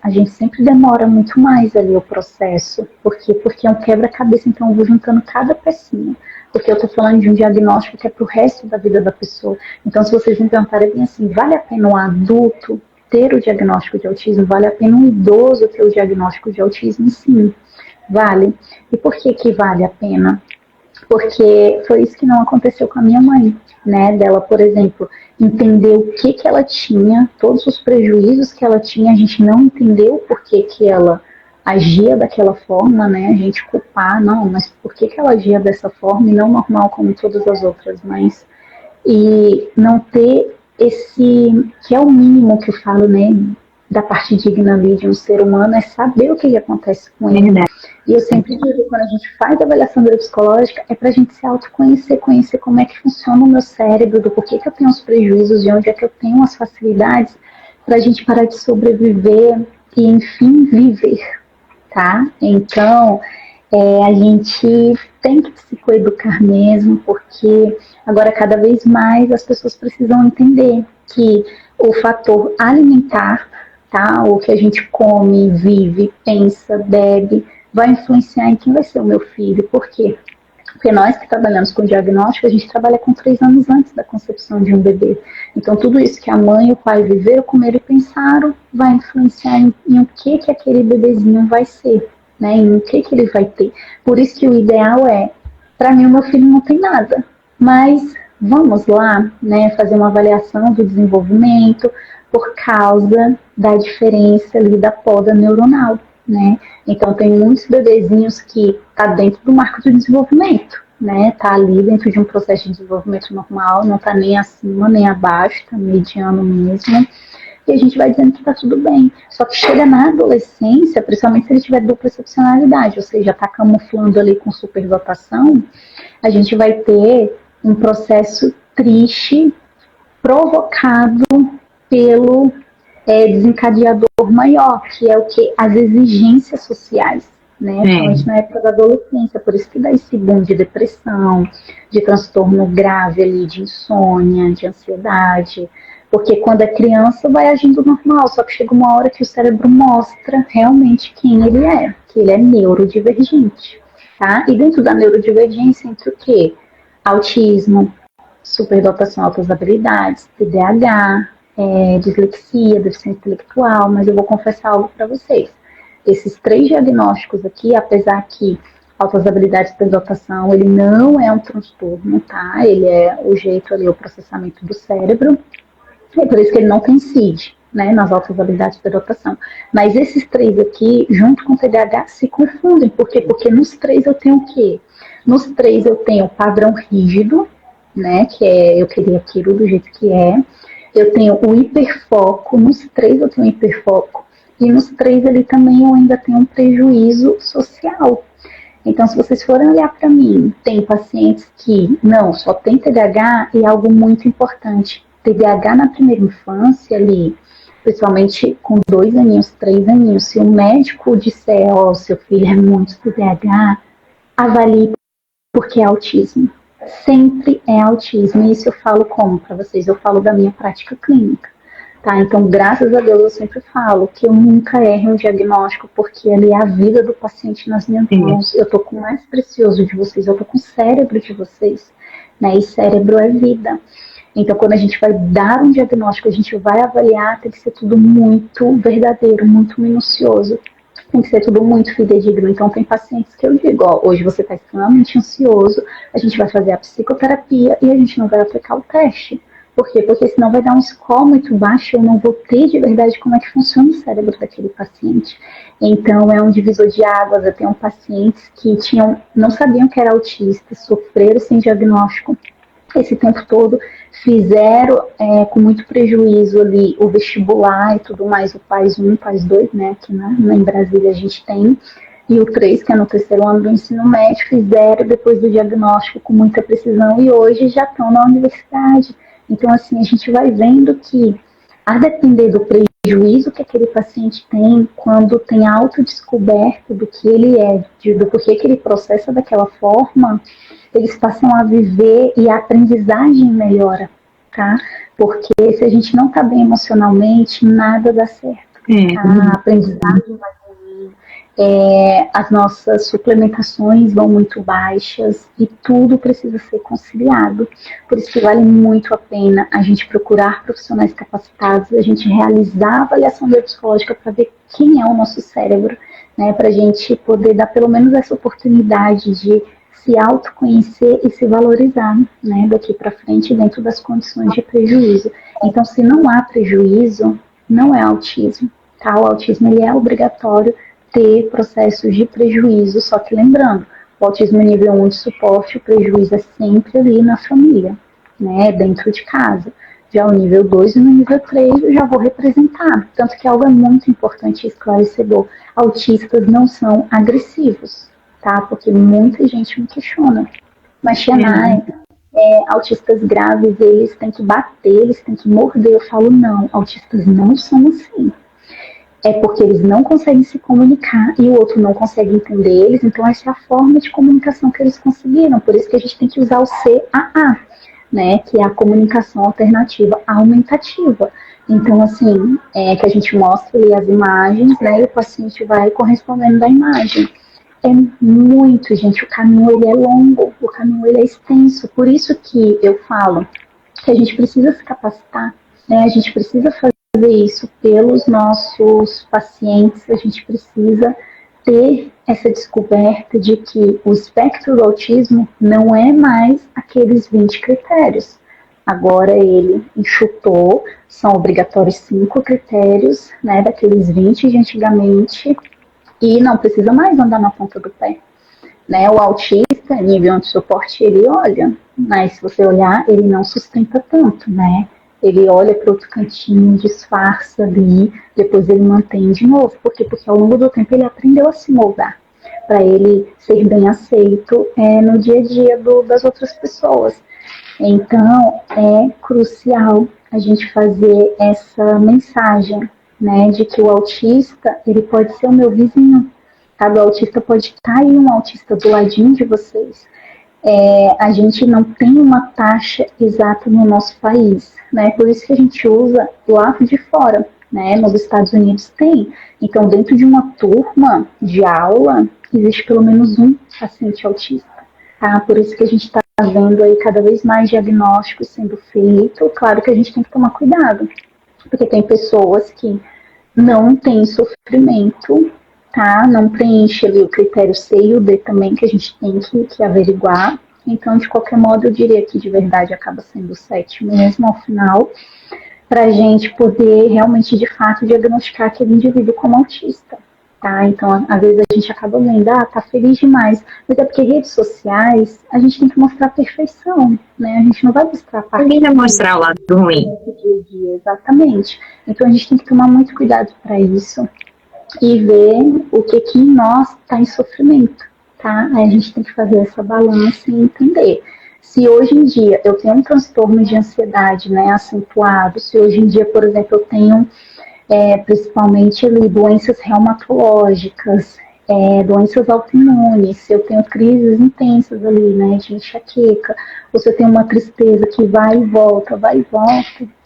a gente sempre demora muito mais ali o processo. Por quê? Porque é um quebra-cabeça, então eu vou juntando cada pecinha. Porque eu estou falando de um diagnóstico que é para o resto da vida da pessoa. Então, se vocês me perguntarem bem assim, vale a pena um adulto ter o diagnóstico de autismo? Vale a pena um idoso ter o diagnóstico de autismo? Sim, vale. E por que que vale a pena? Porque foi isso que não aconteceu com a minha mãe, né? Dela, por exemplo, entender o que que ela tinha, todos os prejuízos que ela tinha, a gente não entendeu por que que ela agia daquela forma, né? A gente culpar, não, mas por que que ela agia dessa forma e não normal como todas as outras mães? E não ter esse, que é o mínimo que eu falo, né? Da parte digna ali de um ser humano, é saber o que acontece com ele. E eu sempre digo que quando a gente faz a avaliação psicológica, é para a gente se autoconhecer, conhecer como é que funciona o meu cérebro, do porquê que eu tenho os prejuízos e onde é que eu tenho as facilidades, para a gente parar de sobreviver e, enfim, viver, tá? Então, a gente tem que se coeducar mesmo, porque agora cada vez mais as pessoas precisam entender que o fator alimentar, tá? O que a gente come, vive, pensa, bebe, vai influenciar em quem vai ser o meu filho. Por quê? Porque nós que trabalhamos com diagnóstico, a gente trabalha com 3 anos antes da concepção de um bebê. Então, tudo isso que a mãe e o pai viveram, comeram e pensaram, vai influenciar em o que aquele bebezinho vai ser, né? Em o que ele vai ter. Por isso que o ideal para mim, o meu filho não tem nada, mas vamos lá, né, fazer uma avaliação do desenvolvimento por causa da diferença ali da poda neuronal, né? Então, tem muitos bebezinhos que tá dentro do marco de desenvolvimento, né? Tá ali dentro de um processo de desenvolvimento normal, não tá nem acima nem abaixo, tá mediano mesmo. E a gente vai dizendo que tá tudo bem. Só que chega na adolescência, principalmente se ele tiver dupla excepcionalidade, ou seja, tá camuflando ali com superdotação, a gente vai ter um processo triste provocado pelo desencadeador maior, que é o que? As exigências sociais, né? Principalmente na época da adolescência, por isso que dá esse boom de depressão, de transtorno grave ali, de insônia, de ansiedade, porque quando é criança vai agindo normal, só que chega uma hora que o cérebro mostra realmente quem ele é, que ele é neurodivergente, tá? E dentro da neurodivergência entra o quê? Autismo, superdotação, altas habilidades, TDAH, dislexia, deficiência intelectual, mas eu vou confessar algo para vocês. esses 3 diagnósticos aqui, apesar que altas habilidades de dotação, ele não é um transtorno, tá? Ele é o jeito ali, o processamento do cérebro, é por isso que ele não tem CID, né, nas altas habilidades de dotação. Mas esses 3 aqui, junto com o TDAH, se confundem. Por quê? Porque nos 3 eu tenho o quê? Nos 3 eu tenho o padrão rígido, né, que é eu queria aquilo do jeito que é. Eu tenho o hiperfoco, nos 3 eu tenho hiperfoco. E nos 3 ali também eu ainda tenho um prejuízo social. Então, se vocês forem olhar para mim, tem pacientes que não, só tem TDAH e algo muito importante. TDAH na primeira infância ali, principalmente com 2 aninhos, 3 aninhos, se o médico disser, ó, seu filho é muito TDAH, avalie porque é autismo. Sempre é autismo. E isso eu falo como para vocês? Eu falo da minha prática clínica. Tá? Então, graças a Deus, eu sempre falo que eu nunca erro um diagnóstico, porque ali é a vida do paciente nas minhas mãos. Eu tô com o mais precioso de vocês, eu tô com o cérebro de vocês, né? E cérebro é vida. Então, quando a gente vai dar um diagnóstico, a gente vai avaliar, tem que ser tudo muito verdadeiro, muito minucioso. Tem que ser tudo muito fidedigno. Então, tem pacientes que eu digo, ó, hoje você está extremamente ansioso, a gente vai fazer a psicoterapia e a gente não vai aplicar o teste. Por quê? Porque senão vai dar um score muito baixo e eu não vou ter de verdade como é que funciona o cérebro daquele paciente. Então, é um divisor de águas. Eu tenho pacientes que não sabiam que era autista, sofreram sem diagnóstico esse tempo todo, fizeram com muito prejuízo ali o vestibular e tudo mais, o PAS 1, PAS 2, né, aqui em Brasília a gente tem, e o 3, que é no terceiro ano do ensino médio, fizeram depois do diagnóstico com muita precisão e hoje já estão na universidade. Então, assim, a gente vai vendo que, a depender do prejuízo que aquele paciente tem, quando tem a autodescoberta do que ele é, do porquê que ele processa daquela forma, eles passam a viver e a aprendizagem melhora, tá? Porque se a gente não tá bem emocionalmente, nada dá certo. Tá? A aprendizagem vai ruim, as nossas suplementações vão muito baixas e tudo precisa ser conciliado. Por isso que vale muito a pena a gente procurar profissionais capacitados, a gente realizar a avaliação biopsicológica para ver quem é o nosso cérebro, né? Para a gente poder dar pelo menos essa oportunidade de se autoconhecer e se valorizar, né, daqui para frente dentro das condições de prejuízo. Então, se não há prejuízo, não é autismo, tá? O autismo ele é obrigatório ter processos de prejuízo, só que lembrando, o autismo nível 1 de suporte, o prejuízo é sempre ali na família, né, dentro de casa. Já o nível 2 e no nível 3 eu já vou representar. Tanto que algo é muito importante e esclarecedor. Autistas não são agressivos, tá? Porque muita gente me questiona. Mas, Xenai, autistas graves, eles têm que bater, eles têm que morder. Eu falo, não, autistas não são assim. É porque eles não conseguem se comunicar e o outro não consegue entender eles, então essa é a forma de comunicação que eles conseguiram. Por isso que a gente tem que usar o CAA, né? Que é a comunicação alternativa aumentativa. Então, assim, que a gente mostra ali as imagens, né? E o paciente vai correspondendo da imagem. É muito, gente, o caminho ele é longo, o caminho ele é extenso, por isso que eu falo que a gente precisa se capacitar, né? A gente precisa fazer isso pelos nossos pacientes, a gente precisa ter essa descoberta de que o espectro do autismo não é mais aqueles 20 critérios. Agora ele enxutou, são obrigatórios 5 critérios, né, daqueles 20 de antigamente, e não precisa mais andar na ponta do pé. Né? O autista, nível de suporte, ele olha, mas se você olhar, ele não sustenta tanto, né? Ele olha para outro cantinho, disfarça ali, depois ele mantém de novo. Por quê? Porque ao longo do tempo ele aprendeu a se moldar para ele ser bem aceito no dia a dia das outras pessoas. Então, é crucial a gente fazer essa mensagem, né, de que o autista, ele pode ser o meu vizinho. Cada autista pode estar aí um autista do ladinho de vocês. A gente não tem uma taxa exata no nosso país, né? Por isso que a gente usa lá de fora, né? Nos Estados Unidos tem. Então, dentro de uma turma de aula, existe pelo menos um paciente autista, tá? Por isso que a gente está vendo aí cada vez mais diagnósticos sendo feito. Claro que a gente tem que tomar cuidado, porque tem pessoas que não têm sofrimento tá? Não preenche ali o critério C e o D também, que a gente tem que averiguar. Então, de qualquer modo, eu diria que de verdade acaba sendo 7 mesmo ao final, para a gente poder realmente, de fato, diagnosticar aquele indivíduo como autista. Tá? Então, às vezes a gente acaba vendo, tá feliz demais, mas é porque redes sociais a gente tem que mostrar a perfeição, né? A gente não vai mostrar a parte. Ninguém vai mostrar o lado ruim. Dia a dia, exatamente. Então a gente tem que tomar muito cuidado para isso e ver o que em nós está em sofrimento, tá? Aí a gente tem que fazer essa balança e entender. Se hoje em dia eu tenho um transtorno de ansiedade, né, acentuado, se hoje em dia, por exemplo, eu tenho principalmente ali, doenças reumatológicas, doenças autoimunes, se eu tenho crises intensas ali, né, de enxaqueca, ou se eu tenho uma tristeza que vai e volta,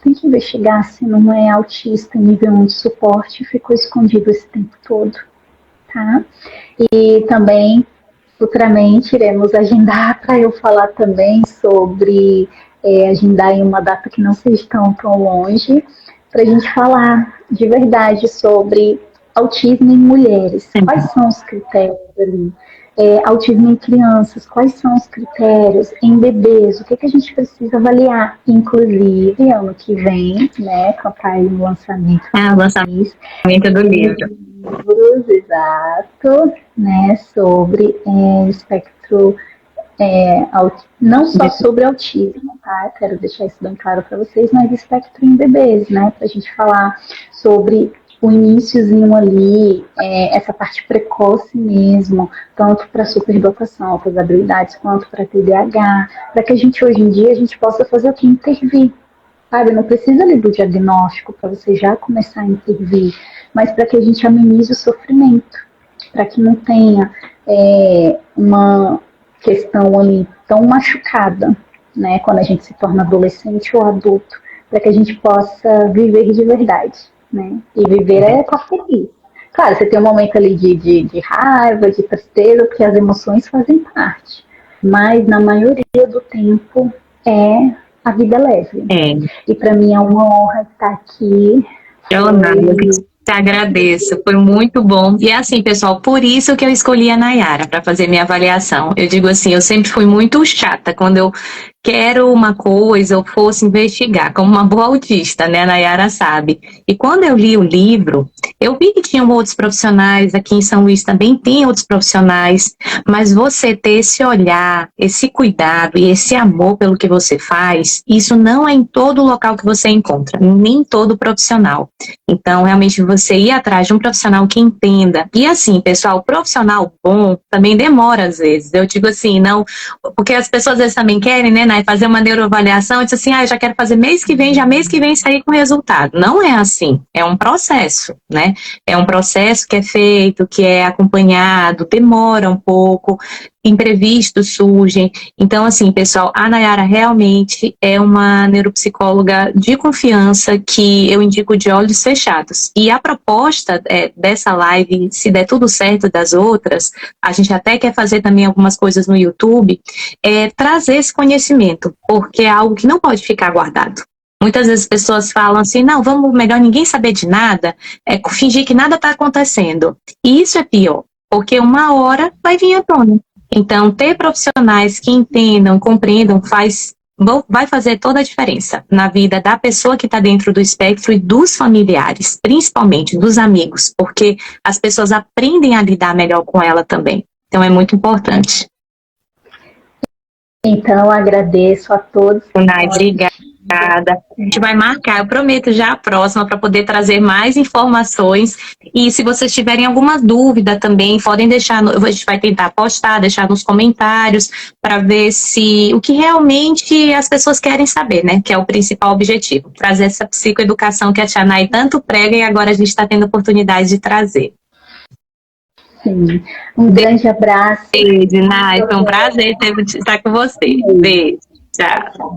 tem que investigar se não é autista em nível 1 de suporte e ficou escondido esse tempo todo, tá? E também, futuramente, iremos agendar para eu falar também sobre, agendar em uma data que não seja tão longe, para a gente falar de verdade sobre autismo em mulheres. Quais são os critérios ali? Autismo em crianças, quais são os critérios? Em bebês, o que a gente precisa avaliar? Inclusive, ano que vem, né, com o lançamento. O lançamento do livro. Livros, exato, né, sobre espectro, não só sobre autismo, tá? Quero deixar isso bem claro para vocês, mas espectro em bebês, né? Para a gente falar sobre o iníciozinho ali, essa parte precoce mesmo, tanto para superdotação, para as habilidades, quanto para TDAH, para que a gente hoje em dia a gente possa fazer o que? Intervir. Sabe, não precisa ali do diagnóstico para você já começar a intervir, mas para que a gente amenize o sofrimento, para que não tenha uma questão ali tão machucada, né, quando a gente se torna adolescente ou adulto, para que a gente possa viver de verdade, né, e viver com a feliz. Claro, você tem um momento ali de raiva, de tristeza, porque as emoções fazem parte, mas na maioria do tempo a vida leve. E para mim é uma honra estar aqui. Eu te agradeço, foi muito bom. E é assim, pessoal, por isso que eu escolhi a Nayara para fazer minha avaliação. Eu digo assim, eu sempre fui muito chata quando eu quero uma coisa ou fosse investigar, como uma boa autista, né? A Nayara sabe. E quando eu li o livro, eu vi que tinham outros profissionais, aqui em São Luís também tem outros profissionais, mas você ter esse olhar, esse cuidado e esse amor pelo que você faz, isso não é em todo local que você encontra, nem todo profissional. Então, realmente, você ir atrás de um profissional que entenda. E assim, pessoal, profissional bom também demora às vezes. Eu digo assim, não, porque as pessoas às vezes também querem, né, fazer uma neuroavaliação e diz assim, eu já quero fazer mês que vem sair com resultado. Não é assim, é um processo, né? É um processo que é feito, que é acompanhado, demora um pouco, imprevistos surgem. Então, assim, pessoal, a Nayara realmente é uma neuropsicóloga de confiança que eu indico de olhos fechados. E a proposta dessa live, se der tudo certo das outras, a gente até quer fazer também algumas coisas no YouTube, trazer esse conhecimento, porque é algo que não pode ficar guardado. Muitas vezes as pessoas falam assim, não, vamos melhor ninguém saber de nada, fingir que nada está acontecendo. E isso é pior, porque uma hora vai vir à tona. Então, ter profissionais que entendam, compreendam, vai fazer toda a diferença na vida da pessoa que está dentro do espectro e dos familiares, principalmente dos amigos, porque as pessoas aprendem a lidar melhor com ela também. Então, é muito importante. Então, agradeço a todos. Nai, obrigada. A gente vai marcar, eu prometo já a próxima para poder trazer mais informações. E se vocês tiverem alguma dúvida também, podem deixar, a gente vai tentar postar, deixar nos comentários para ver o que realmente as pessoas querem saber, né? Que é o principal objetivo, trazer essa psicoeducação que a Tia Nai tanto prega e agora a gente está tendo oportunidade de trazer. Sim. Um grande abraço. Beijo, Nai, foi um prazer estar com você. Beijo, tchau.